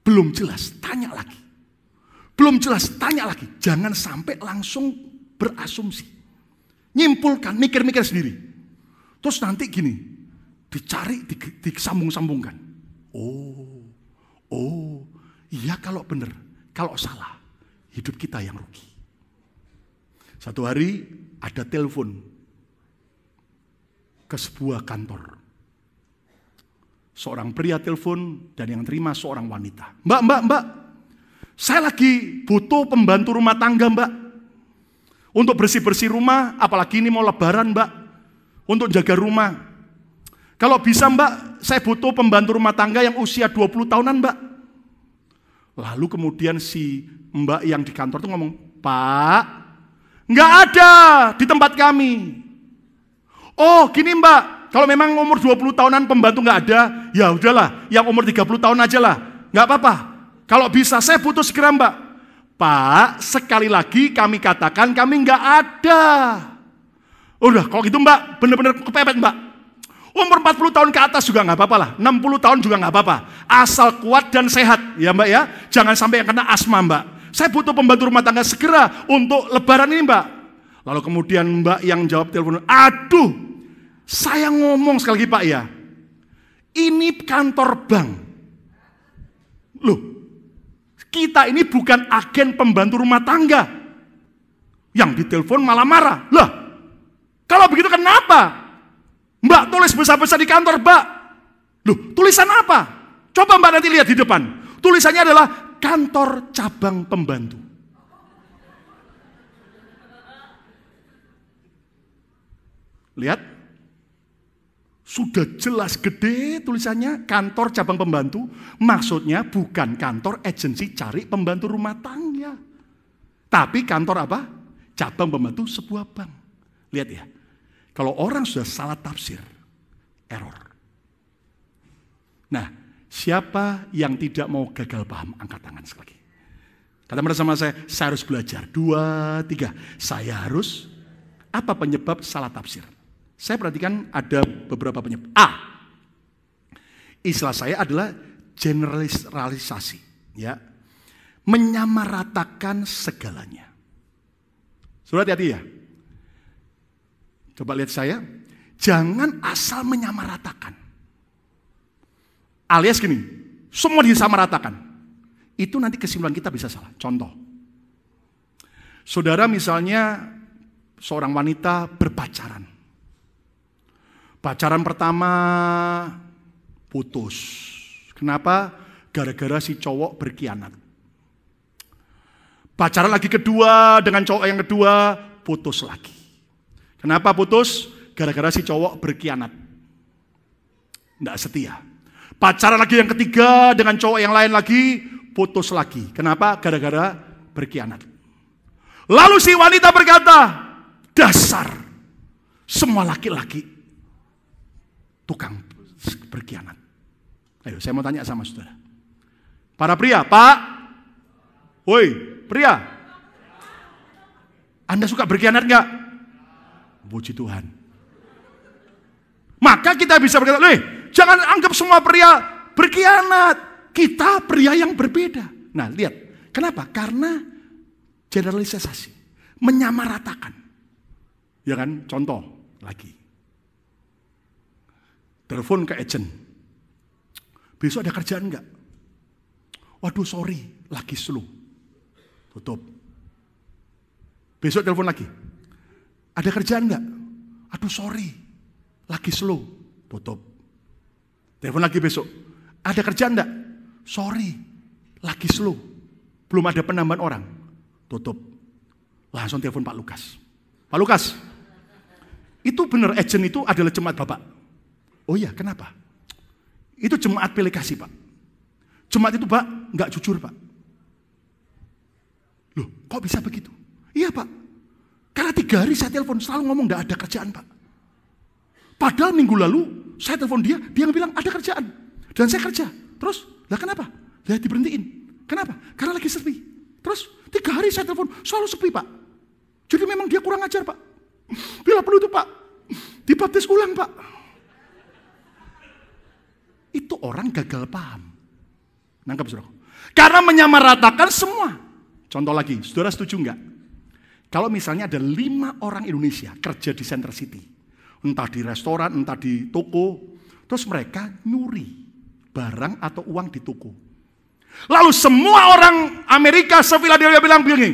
belum jelas, tanya lagi. Belum jelas, tanya lagi. Jangan sampai langsung berasumsi. Nyimpulkan, mikir-mikir sendiri. Terus nanti gini, dicari, disambung-sambungkan. Oh, iya kalau benar, kalau salah, hidup kita yang rugi. Satu hari ada telepon ke sebuah kantor. Seorang pria telepon dan yang terima seorang wanita. Mbak, saya lagi butuh pembantu rumah tangga, Mbak. Untuk bersih-bersih rumah, apalagi ini mau lebaran, Mbak. Untuk jaga rumah. Kalau bisa, Mbak, saya butuh pembantu rumah tangga yang usia 20 tahunan, Mbak. Lalu kemudian si Mbak yang di kantor itu ngomong, Pak, nggak ada di tempat kami. Oh, gini, Mbak, kalau memang umur 20 tahunan pembantu nggak ada, ya udahlah, yang umur 30 tahun aja lah, nggak apa-apa. Kalau bisa, saya butuh segera, Mbak. Pak, sekali lagi kami katakan kami nggak ada. Udah, kalau gitu, Mbak, benar-benar kepepet, Mbak. Umur 40 tahun ke atas juga nggak apa-apa lah, 60 tahun juga nggak apa-apa. Asal kuat dan sehat, ya Mbak ya. Jangan sampai yang kena asma, Mbak. Saya butuh pembantu rumah tangga segera untuk lebaran ini, Mbak. Lalu kemudian Mbak yang jawab telepon, aduh, saya ngomong sekali lagi, Pak ya. Ini kantor bank. Loh, kita ini bukan agen pembantu rumah tangga. Yang ditelepon malah marah. Lah, kalau begitu kenapa Mbak tulis besar-besar di kantor, Mbak? Loh, tulisan apa? Coba Mbak nanti lihat di depan. Tulisannya adalah kantor cabang pembantu. Lihat. Sudah jelas gede tulisannya kantor cabang pembantu. Maksudnya bukan kantor agensi cari pembantu rumah tangga. Tapi kantor apa? Cabang pembantu sebuah bank. Lihat ya. Kalau orang sudah salah tafsir, error. Nah, siapa yang tidak mau gagal paham? Angkat tangan sekali lagi. Kata bersama saya harus belajar. 2, 3. Saya harus, apa penyebab salah tafsir? Saya perhatikan ada beberapa penyebab. Istilah saya adalah generalisasi. Ya. Menyamaratakan segalanya. Sudah hati-hati ya. Coba lihat saya, jangan asal menyamaratakan. Alias gini, semua disamaratakan. Itu nanti kesimpulan kita bisa salah. Contoh, saudara misalnya seorang wanita berpacaran. Pacaran pertama putus. Kenapa? Gara-gara si cowok berkhianat. Pacaran lagi kedua dengan cowok yang kedua, putus lagi. Kenapa putus? Gara-gara si cowok berkhianat. Tidak setia. Pacaran lagi yang ketiga dengan cowok yang lain lagi, putus lagi. Kenapa? Gara-gara berkhianat. Lalu si wanita berkata, dasar semua laki-laki tukang berkhianat. Ayo saya mau tanya sama saudara. Para pria, Pak. Woi, pria. Anda suka berkhianat enggak? Puji Tuhan. Maka kita bisa berkata, jangan anggap semua pria berkhianat. Kita pria yang berbeda. Nah, lihat. Kenapa? Karena generalisasi. Menyamaratakan. Ya kan? Contoh lagi. Telepon ke agent. Besok ada kerjaan enggak? Waduh, sorry. Lagi slow. Tutup. Besok telepon lagi. Ada kerjaan enggak? Aduh sorry, lagi slow. Tutup. Telepon lagi besok. Ada kerjaan enggak? Sorry, lagi slow. Belum ada penambahan orang. Tutup. Langsung telepon Pak Lukas. Pak Lukas, itu benar agent itu adalah jemaat Bapak? Oh iya, kenapa? Itu jemaat pilih kasih, Pak. Jemaat itu, Pak, enggak jujur, Pak. Loh, kok bisa begitu? Iya, Pak. Karena 3 hari saya telepon, selalu ngomong tidak ada kerjaan, Pak. Padahal minggu lalu, saya telepon dia yang bilang ada kerjaan. Dan saya kerja. Terus, lah kenapa? Lah diberhentiin. Kenapa? Karena lagi sepi. Terus, 3 hari saya telepon, selalu sepi, Pak. Jadi memang dia kurang ajar, Pak. Bila perlu itu, Pak, dibaptis ulang, Pak. Itu orang gagal paham. Nangkap, saudara. Karena menyamaratakan semua. Contoh lagi, saudara setuju enggak? Kalau misalnya ada 5 orang Indonesia kerja di Center City, entah di restoran, entah di toko, terus mereka nyuri barang atau uang di toko. Lalu semua orang Amerika se-Philadelphia bilang begini,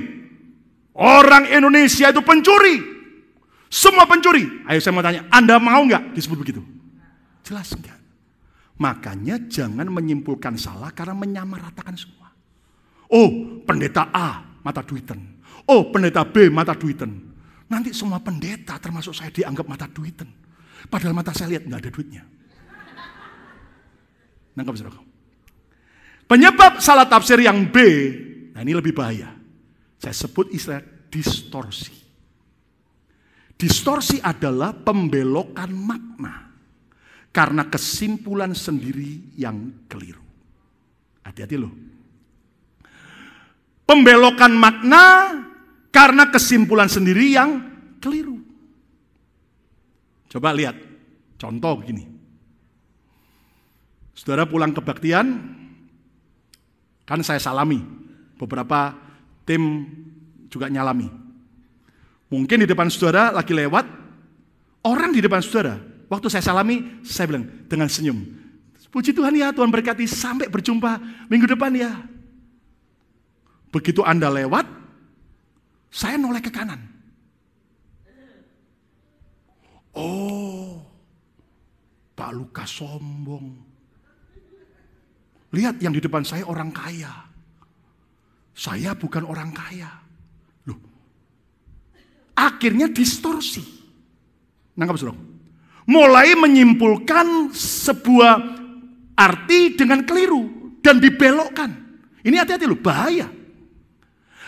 orang Indonesia itu pencuri. Semua pencuri. Ayo saya mau tanya, Anda mau nggak disebut begitu? Jelas enggak. Makanya jangan menyimpulkan salah karena menyamaratakan semua. Oh, pendeta A mata duitan. Oh, pendeta B mata duitan. Nanti semua pendeta termasuk saya dianggap mata duitan. Padahal mata saya lihat nggak ada duitnya. Nangkap saudara? Penyebab salah tafsir yang B, nah ini lebih bahaya. Saya sebut istilah distorsi. Distorsi adalah pembelokan makna karena kesimpulan sendiri yang keliru. Hati-hati loh. Pembelokan makna karena kesimpulan sendiri yang keliru. Coba lihat, contoh begini. Saudara pulang kebaktian, kan saya salami, beberapa tim juga nyalami. Mungkin di depan saudara lagi lewat, orang di depan saudara, waktu saya salami, saya bilang dengan senyum, puji Tuhan ya, Tuhan berkati, sampai berjumpa minggu depan ya. Begitu Anda lewat, saya noleh ke kanan. Oh, Pak Lukas sombong. Lihat yang di depan saya orang kaya. Saya bukan orang kaya. Loh, akhirnya distorsi. Nangkap saudara? Mulai menyimpulkan sebuah arti dengan keliru dan dibelokkan. Ini hati-hati loh, bahaya.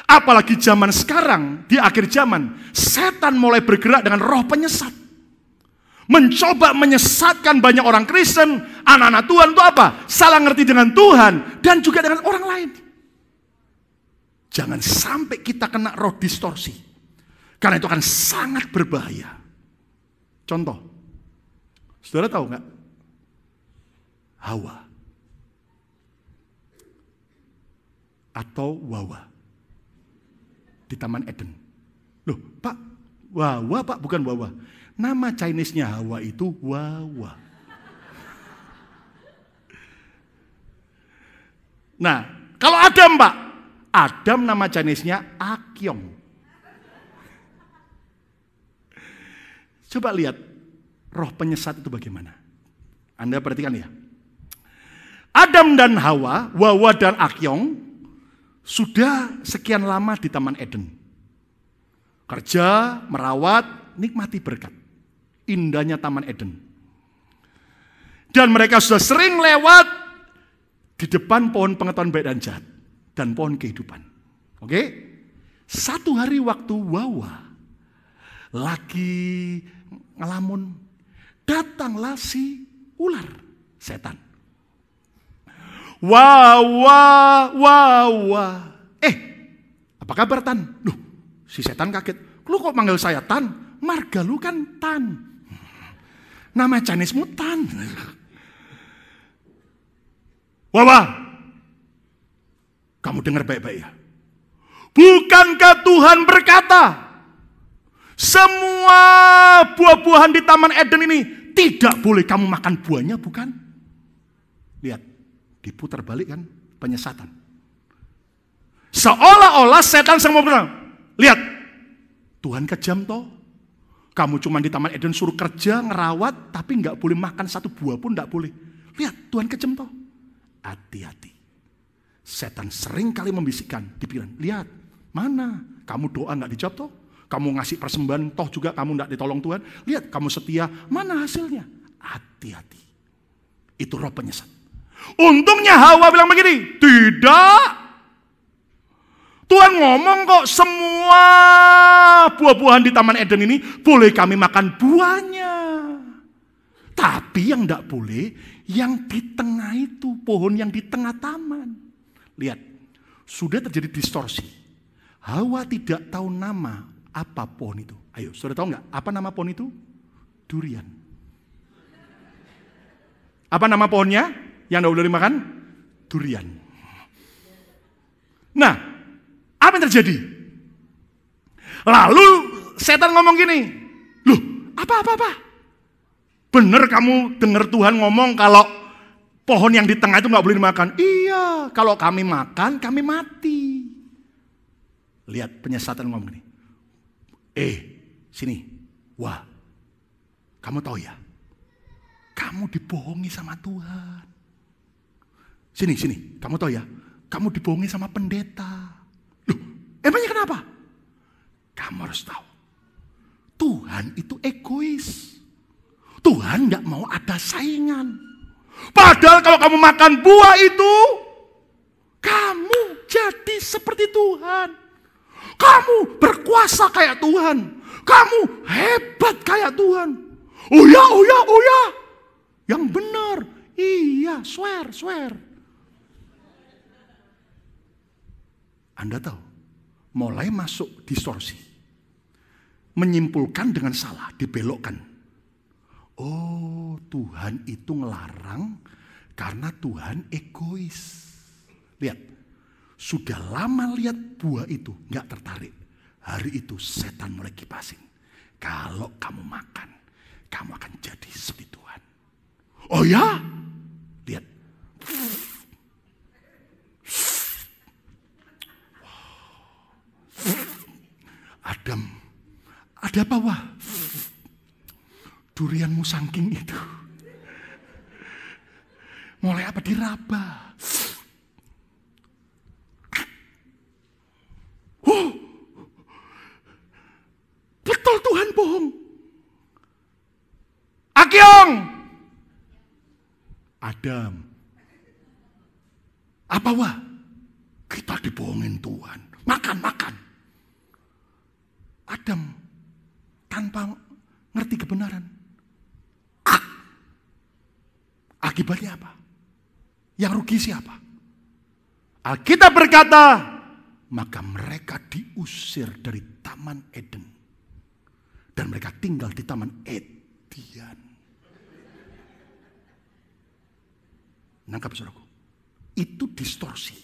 Apalagi zaman sekarang, di akhir zaman, setan mulai bergerak dengan roh penyesat. Mencoba menyesatkan banyak orang Kristen, anak-anak Tuhan itu apa? Salah ngerti dengan Tuhan dan juga dengan orang lain. Jangan sampai kita kena roh distorsi. Karena itu akan sangat berbahaya. Contoh, saudara tahu nggak? Hawa atau Wawa di Taman Eden. Loh, Pak, Wawa Pak, bukan Wawa. Nama Chinese-nya Hawa itu Wawa. Nah, kalau Adam Pak, Adam nama Chinese-nya Akyong. Coba lihat roh penyesat itu bagaimana. Anda perhatikan ya. Adam dan Hawa, Wawa dan Akyong, sudah sekian lama di Taman Eden. Kerja, merawat, nikmati berkat. Indahnya Taman Eden. Dan mereka sudah sering lewat di depan pohon pengetahuan baik dan jahat. Dan pohon kehidupan. Oke? Satu hari waktu Wawa lagi ngelamun, datanglah si ular, setan. Wawa. Apa kabar Tan? Loh, si setan kaget. Lu kok manggil saya Tan? Marga lu kan Tan. Nama Chinese-mu Tan. Wawa, kamu dengar baik-baik ya. Bukankah Tuhan berkata, semua buah-buahan di Taman Eden ini tidak boleh kamu makan buahnya, bukan? Lihat. Diputar balik kan, penyesatan. Seolah-olah setan sama bilang, lihat, Tuhan kejam toh. Kamu cuma di Taman Eden suruh kerja, ngerawat, tapi nggak boleh makan satu buah pun nggak boleh. Lihat, Tuhan kejam toh. Hati-hati. Setan sering kali membisikkan di pikiran, lihat, mana? Kamu doa nggak dijawab toh? Kamu ngasih persembahan toh juga kamu nggak ditolong Tuhan. Lihat, kamu setia, mana hasilnya? Hati-hati. Itu roh penyesat. Untungnya Hawa bilang begini, tidak. Tuhan ngomong kok semua buah-buahan di Taman Eden ini boleh kami makan buahnya. Tapi yang tidak boleh yang di tengah itu, pohon yang di tengah taman. Lihat, sudah terjadi distorsi. Hawa tidak tahu nama apa pohon itu. Ayo, sudah tahu nggak apa nama pohon itu? Durian. Apa nama pohonnya? Yang tidak boleh dimakan? Durian. Nah, apa yang terjadi? Lalu setan ngomong gini, loh, apa? Bener kamu dengar Tuhan ngomong kalau pohon yang di tengah itu nggak boleh dimakan? Iya, kalau kami makan, kami mati. Lihat penyesatan ngomong gini. Sini. Wah, kamu tahu ya, kamu dibohongi sama Tuhan. Sini, kamu tahu ya, kamu dibohongi sama pendeta. Loh, emangnya kenapa? Kamu harus tahu, Tuhan itu egois. Tuhan gak mau ada saingan. Padahal kalau kamu makan buah itu, kamu jadi seperti Tuhan. Kamu berkuasa kayak Tuhan. Kamu hebat kayak Tuhan. Oh ya. Yang benar. Iya, swear. Anda tahu, mulai masuk distorsi. Menyimpulkan dengan salah, dibelokkan. Oh, Tuhan itu ngelarang karena Tuhan egois. Lihat, sudah lama lihat buah itu, nggak tertarik. Hari itu setan mulai kipasin. Kalau kamu makan, kamu akan jadi seperti Tuhan. Oh ya? Lihat. Adam, ada apa wah? Durianmu saking itu. Mulai apa diraba. Betul Tuhan bohong. Akyong. Adam. Apa wah? Kita dibohongin Tuhan. Makan. Adam tanpa ngerti kebenaran. Akibatnya apa? Yang rugi siapa? Alkitab berkata, maka mereka diusir dari Taman Eden. Dan mereka tinggal di Taman Edian. Nangkap saudaraku? Itu distorsi.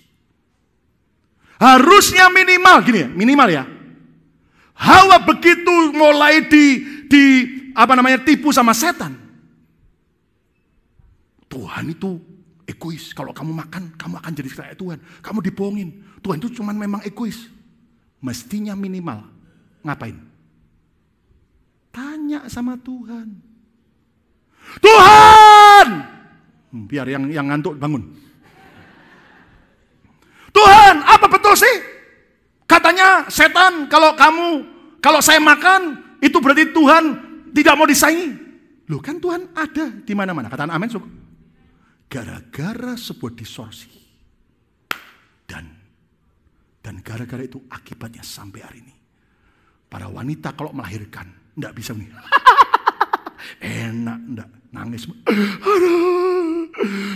Harusnya minimal ya. Hawa begitu mulai tipu sama setan. Tuhan itu egois. Kalau kamu makan, kamu akan jadi kayak Tuhan. Kamu dibohongin. Tuhan itu cuma memang egois. Mestinya minimal. Ngapain? Tanya sama Tuhan. Tuhan! Biar yang ngantuk bangun. Tuhan, apa betul sih? Katanya setan, kalau saya makan, itu berarti Tuhan tidak mau disaingi. Loh kan Tuhan ada di mana-mana. Katakan amin. Gara-gara sebuah distorsi. Dan gara-gara itu akibatnya sampai hari ini. Para wanita kalau melahirkan, enggak bisa nih. Enak, enggak. Nangis.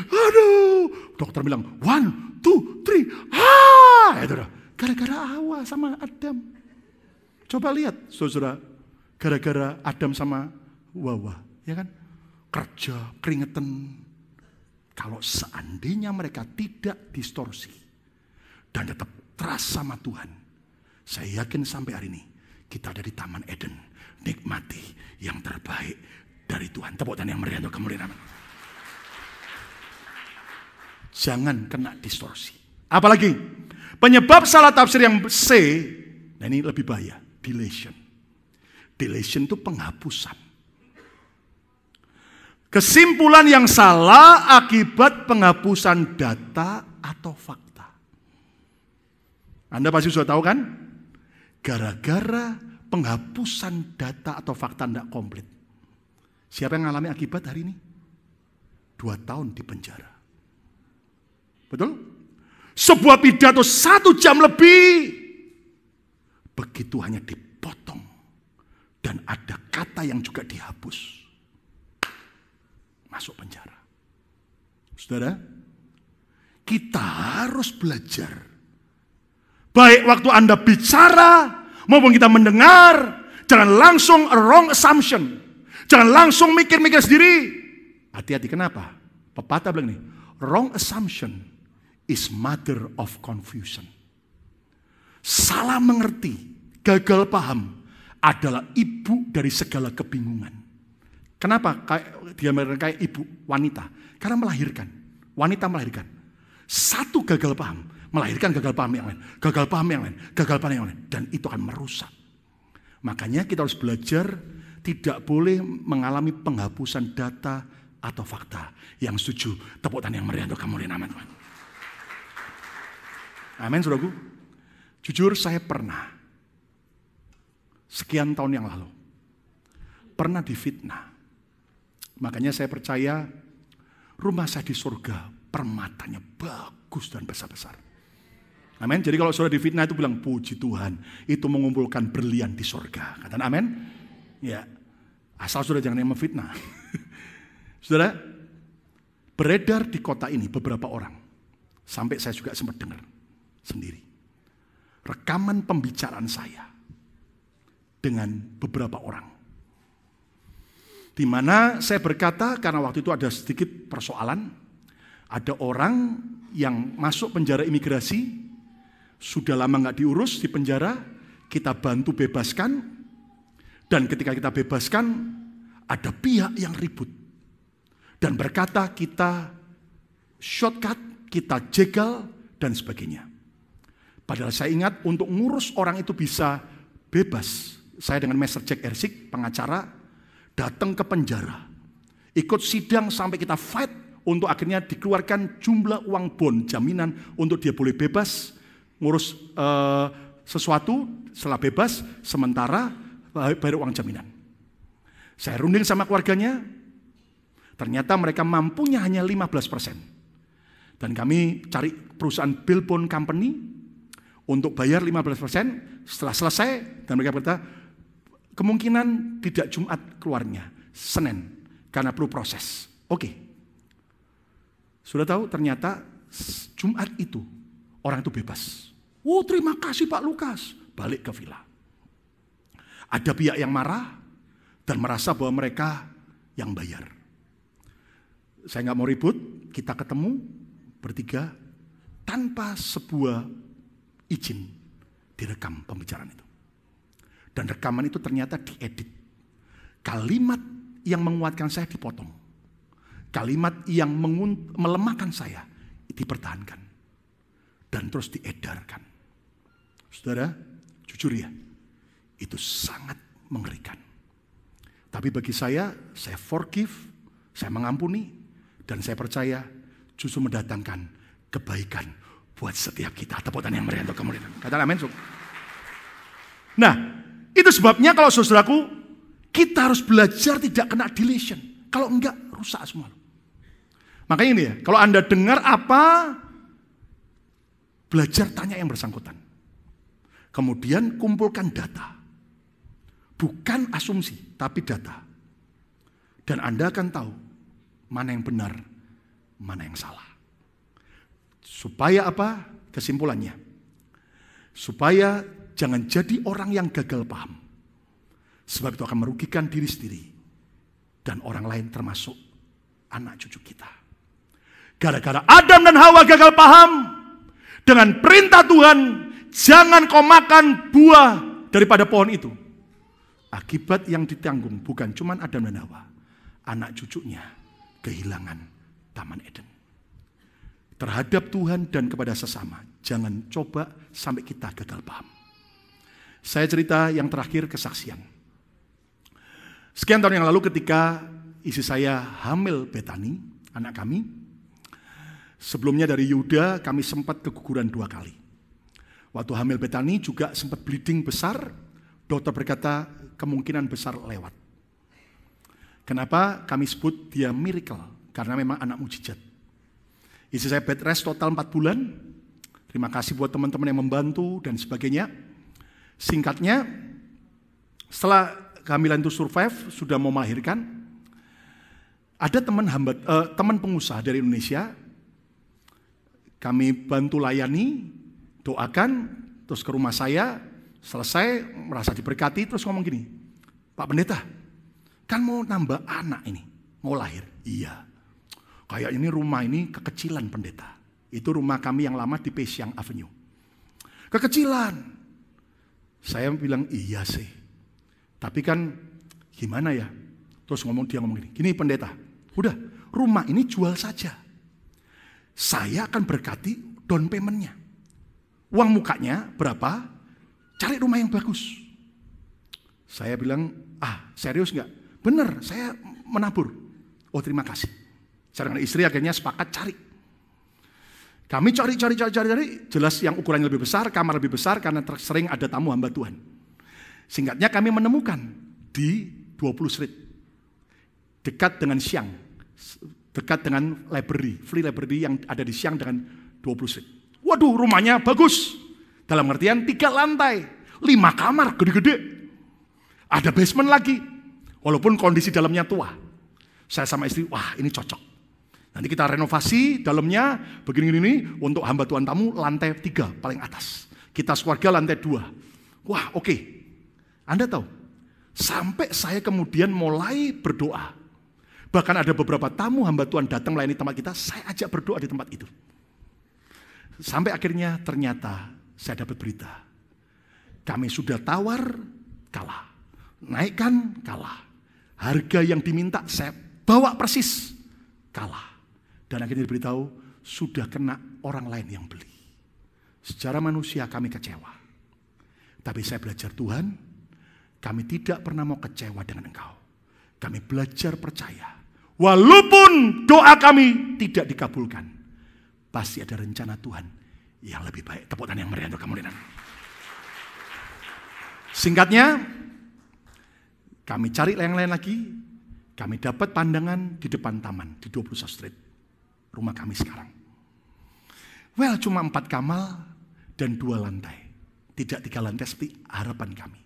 Aduh. Dokter bilang, 1, 2, 3. Itu dah. Gara-gara Hawa sama Adam. Coba lihat, saudara. Gara-gara Adam sama Hawa. Ya kan? Kerja, keringetan. Kalau seandainya mereka tidak distorsi dan tetap trust sama Tuhan, saya yakin sampai hari ini kita ada di Taman Eden, nikmati yang terbaik dari Tuhan. Tepuk tangan yang meriah untuk kemuliaan. Jangan kena distorsi. Apalagi penyebab salah tafsir yang C, nah ini lebih bahaya, deletion. Deletion itu penghapusan. Kesimpulan yang salah akibat penghapusan data atau fakta. Anda pasti sudah tahu kan? Gara-gara penghapusan data atau fakta tidak komplit. Siapa yang mengalami akibat hari ini? 2 tahun di penjara. Betul? Sebuah pidato 1 jam lebih. Begitu hanya dipotong. Dan ada kata yang juga dihapus. Masuk penjara. Saudara, kita harus belajar. Baik waktu Anda bicara, maupun kita mendengar, jangan langsung wrong assumption. Jangan langsung mikir-mikir sendiri. Hati-hati, kenapa? Pepatah bilang nih, wrong assumption is mother of confusion. Salah mengerti, gagal paham adalah ibu dari segala kebingungan. Kenapa dia kayak ibu wanita? Karena melahirkan. Wanita melahirkan. Satu gagal paham, melahirkan gagal paham yang lain, gagal paham yang lain, gagal paham yang lain. Dan itu akan merusak. Makanya kita harus belajar tidak boleh mengalami penghapusan data atau fakta. Yang setuju, tepuk tangan yang meriah untuk kamu, nama Tuhan. Amin, saudaraku. Jujur saya pernah, sekian tahun yang lalu, pernah difitnah. Makanya saya percaya rumah saya di surga, permatanya bagus dan besar-besar. Amin. Jadi kalau saudara difitnah itu bilang, puji Tuhan, itu mengumpulkan berlian di surga. Katakan amin. Ya, asal saudara jangan yang memfitnah. Saudara, beredar di kota ini beberapa orang. Sampai saya juga sempat dengar sendiri. Rekaman pembicaraan saya dengan beberapa orang. Di mana saya berkata, karena waktu itu ada sedikit persoalan, ada orang yang masuk penjara imigrasi, sudah lama nggak diurus di penjara, kita bantu bebaskan, dan ketika kita bebaskan, ada pihak yang ribut. Dan berkata kita shortcut, kita jegal, dan sebagainya. Padahal saya ingat untuk ngurus orang itu bisa bebas. Saya dengan Master Jack Ersik, pengacara, datang ke penjara. Ikut sidang sampai kita fight untuk akhirnya dikeluarkan jumlah uang bon jaminan untuk dia boleh bebas. Ngurus sesuatu setelah bebas, sementara bayar uang jaminan. Saya runding sama keluarganya, ternyata mereka mampunya hanya 15%. Dan kami cari perusahaan bill bond company untuk bayar 15%. Setelah selesai, dan mereka berkata, kemungkinan tidak Jumat keluarnya, Senin, karena perlu proses. Oke. Sudah tahu ternyata Jumat itu, orang itu bebas. Oh, terima kasih Pak Lukas. Balik ke villa. Ada pihak yang marah dan merasa bahwa mereka yang bayar. Saya nggak mau ribut, kita ketemu bertiga tanpa sebuah izin direkam pembicaraan itu. Dan rekaman itu ternyata diedit. Kalimat yang menguatkan saya dipotong. Kalimat yang melemahkan saya dipertahankan. Dan terus diedarkan. Saudara, jujur ya, itu sangat mengerikan. Tapi bagi saya forgive, saya mengampuni, dan saya percaya justru mendatangkan kebaikan buat setiap kita. Tepuk tangan yang meriah untuk kamu. Katakan amin. Nah, itu sebabnya kalau saudaraku, kita harus belajar tidak kena deletion. Kalau enggak, rusak semua. Makanya ini ya, kalau Anda dengar apa, belajar tanya yang bersangkutan. Kemudian kumpulkan data. Bukan asumsi, tapi data. Dan Anda akan tahu mana yang benar, mana yang salah. Supaya apa? Kesimpulannya. Supaya jangan jadi orang yang gagal paham. Sebab itu akan merugikan diri sendiri. Dan orang lain termasuk anak cucu kita. Gara-gara Adam dan Hawa gagal paham. Dengan perintah Tuhan, jangan kau makan buah daripada pohon itu. Akibat yang ditanggung bukan cuma Adam dan Hawa. Anak cucunya kehilangan Taman Eden. Terhadap Tuhan dan kepada sesama. Jangan coba sampai kita gagal paham. Saya cerita yang terakhir kesaksian. Sekian tahun yang lalu ketika istri saya hamil Betani, anak kami. Sebelumnya dari Yuda kami sempat keguguran 2 kali. Waktu hamil Betani juga sempat bleeding besar. Dokter berkata kemungkinan besar lewat. Kenapa kami sebut dia miracle? Karena memang anak mujizat. Istri saya bed rest total 4 bulan. Terima kasih buat teman-teman yang membantu dan sebagainya. Singkatnya, setelah kehamilan itu survive, sudah mau melahirkan, ada teman pengusaha dari Indonesia, kami bantu layani, doakan, terus ke rumah saya, selesai, merasa diberkati, terus ngomong gini, Pak Pendeta, kan mau nambah anak ini, mau lahir. Iya, kayak ini rumah ini kekecilan pendeta. Itu rumah kami yang lama di Pesiang Avenue. Kekecilan. Saya bilang, iya sih. Tapi kan gimana ya? Terus dia ngomong gini, gini pendeta, udah rumah ini jual saja. Saya akan berkati down payment-nya. Uang mukanya berapa? Cari rumah yang bagus. Saya bilang, serius nggak? Bener, saya menabur. Oh terima kasih. Saya dengan istri akhirnya sepakat cari. Kami cari. Jelas yang ukurannya lebih besar, kamar lebih besar karena sering ada tamu hamba Tuhan. Singkatnya kami menemukan di 20 Street. Dekat dengan Siang. Dekat dengan library, free library yang ada di Siang dengan 20 Street. Waduh rumahnya bagus. Dalam artian 3 lantai, 5 kamar gede-gede. Ada basement lagi. Walaupun kondisi dalamnya tua. Saya sama istri, wah ini cocok. Nanti kita renovasi dalamnya begini-gini untuk hamba Tuhan tamu lantai 3 paling atas. Kita keluarga lantai 2. Wah oke. Anda tahu, sampai saya kemudian mulai berdoa. Bahkan ada beberapa tamu hamba Tuhan datang melayani tempat kita, saya ajak berdoa di tempat itu. Sampai akhirnya ternyata saya dapat berita. Kami sudah tawar, kalah. Naikkan, kalah. Harga yang diminta saya bawa persis, kalah. Dan akhirnya diberitahu, sudah kena orang lain yang beli. Secara manusia kami kecewa. Tapi saya belajar Tuhan, kami tidak pernah mau kecewa dengan Engkau. Kami belajar percaya. Walaupun doa kami tidak dikabulkan, pasti ada rencana Tuhan yang lebih baik. Tepuk tangan yang meriah untuk kamu. Singkatnya, kami cari yang lain lagi. Kami dapat pandangan di depan taman di 21 Street. Rumah kami sekarang. Well, cuma 4 kamar dan 2 lantai. Tidak 3 lantai seperti harapan kami.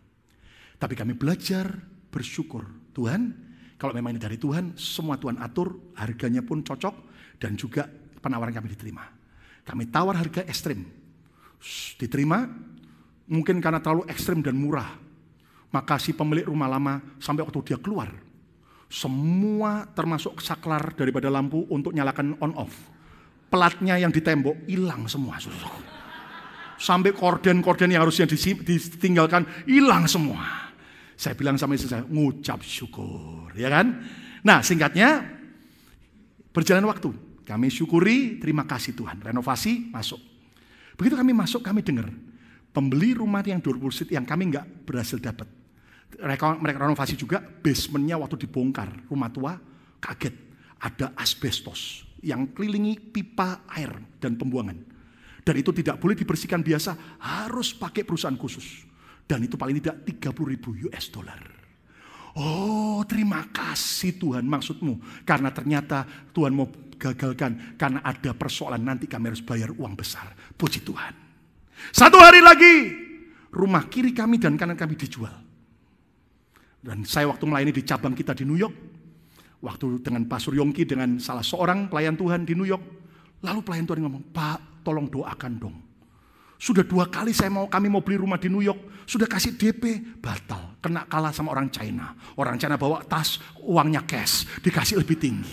Tapi kami belajar bersyukur. Tuhan, kalau memang ini dari Tuhan, semua Tuhan atur, harganya pun cocok, dan juga penawaran kami diterima. Kami tawar harga ekstrim. Diterima, mungkin karena terlalu ekstrim dan murah. Maka si pemilik rumah lama, sampai waktu dia keluar, semua termasuk saklar daripada lampu untuk nyalakan on off. Pelatnya yang di tembok hilang semua. Sampai korden-korden yang harusnya ditinggalkan hilang semua. Saya bilang sama istri saya, ngucap syukur, ya kan? Nah, singkatnya berjalan waktu. Kami syukuri, terima kasih Tuhan. Renovasi masuk. Begitu kami masuk, kami dengar pembeli rumah yang 20 Street yang kami nggak berhasil dapat. Mereka renovasi juga, basementnya waktu dibongkar, rumah tua, kaget. Ada asbestos yang kelilingi pipa air dan pembuangan. Dan itu tidak boleh dibersihkan biasa, harus pakai perusahaan khusus. Dan itu paling tidak 30.000 US dollar. Oh terima kasih Tuhan maksudmu. Karena ternyata Tuhan mau gagalkan, karena ada persoalan nanti kami harus bayar uang besar. Puji Tuhan. 1 hari lagi, rumah kiri kami dan kanan kami dijual. Dan saya waktu melayani di cabang kita di New York, waktu dengan Pastor Yongki dengan salah seorang pelayan Tuhan di New York, lalu pelayan Tuhan ngomong, Pak tolong doakan dong. Sudah 2 kali kami mau beli rumah di New York, sudah kasih DP, batal, kena kalah sama orang China. Orang China bawa tas, uangnya cash, dikasih lebih tinggi.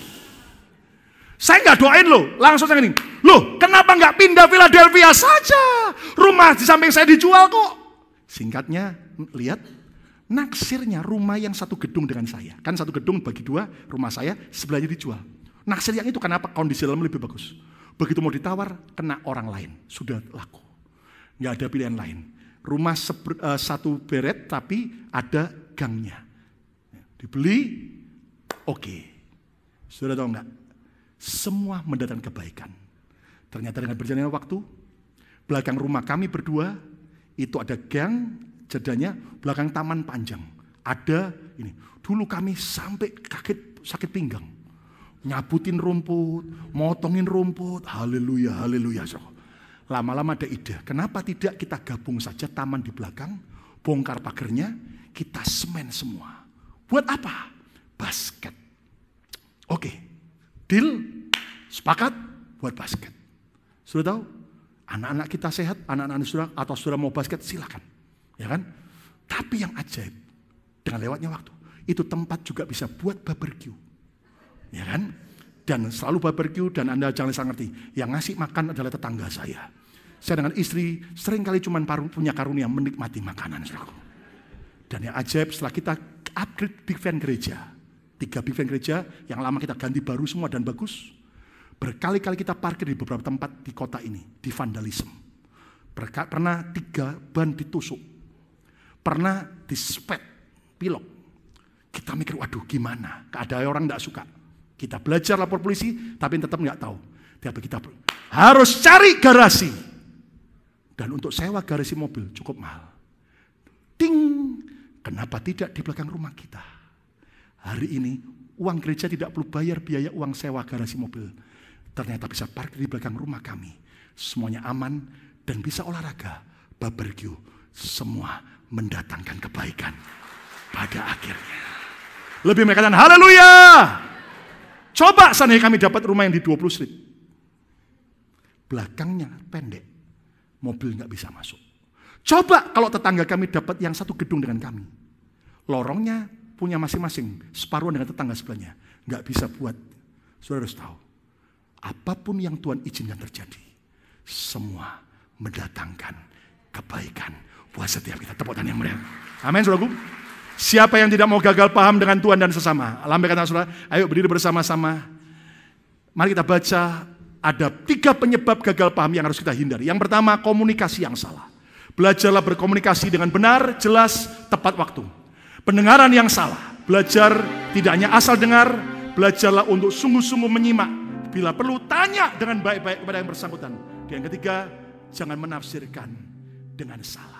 Saya nggak doain loh, langsung saya gini, loh kenapa nggak pindah Philadelphia saja? Rumah di samping saya dijual kok. Singkatnya, lihat, naksirnya rumah yang satu gedung dengan saya. Kan satu gedung bagi 2, rumah saya sebelahnya dijual. Naksir yang itu kenapa kondisi dalam lebih bagus. Begitu mau ditawar, kena orang lain. Sudah laku. Nggak ada pilihan lain. Rumah satu beret tapi ada gangnya. Dibeli, oke. Sudah tahu nggak? Semua mendatangkan kebaikan. Ternyata dengan berjalannya waktu, belakang rumah kami berdua, itu ada gang, jedanya belakang taman panjang. Ada ini. Dulu kami sampai sakit pinggang. Nyabutin rumput, motongin rumput. Haleluya, haleluya. Lama-lama ada ide. Kenapa tidak kita gabung saja taman di belakang, bongkar pagernya, kita semen semua. Buat apa? Basket. Oke. Deal, sepakat buat basket. Sudah tahu? Anak-anak kita sehat, anak-anak saudara atau saudara mau basket, silakan. Ya kan? Tapi yang ajaib, dengan lewatnya waktu, itu tempat juga bisa buat barbecue. Ya kan? Dan selalu barbecue, dan Anda jangan salah ngerti, yang ngasih makan adalah tetangga saya. Saya dengan istri seringkali cuma punya karunia menikmati makanan. Saudaraku. Dan yang ajaib setelah kita upgrade big van gereja, 3 big van gereja yang lama kita ganti baru semua dan bagus. Berkali-kali kita parkir di beberapa tempat di kota ini, di vandalisme. Pernah 3 ban ditusuk, pernah dispet pilok. Kita mikir, waduh gimana, ada orang tidak suka. Kita belajar lapor polisi, tapi tetap nggak tahu. Tapi kita harus cari garasi. Dan untuk sewa garasi mobil cukup mahal. Ting, kenapa tidak di belakang rumah kita? Hari ini uang gereja tidak perlu bayar biaya uang sewa garasi mobil. Ternyata bisa parkir di belakang rumah kami. Semuanya aman dan bisa olahraga, barbecue. Semua mendatangkan kebaikan pada akhirnya. Lebih mereka katakan, haleluya. Coba seandainya kami dapat rumah yang di 20 street. Belakangnya pendek, mobil nggak bisa masuk. Coba kalau tetangga kami dapat yang satu gedung dengan kami. Lorongnya punya masing-masing, separuh dengan tetangga sebelahnya. Nggak bisa buat. Saudara harus tahu, apapun yang Tuhan izinkan terjadi, semua mendatangkan kebaikan buat setiap kita. Tepuk tangan yang meriah. Amin, saudaraku. Siapa yang tidak mau gagal paham dengan Tuhan dan sesama? Lambai kata saudara, ayo berdiri bersama-sama. Mari kita baca, ada 3 penyebab gagal paham yang harus kita hindari. Yang pertama, komunikasi yang salah. Belajarlah berkomunikasi dengan benar, jelas, tepat waktu. Pendengaran yang salah. Belajar tidak hanya asal dengar, belajarlah untuk sungguh-sungguh menyimak. Bila perlu, tanya dengan baik-baik kepada yang bersangkutan. Dan yang ketiga, jangan menafsirkan dengan salah.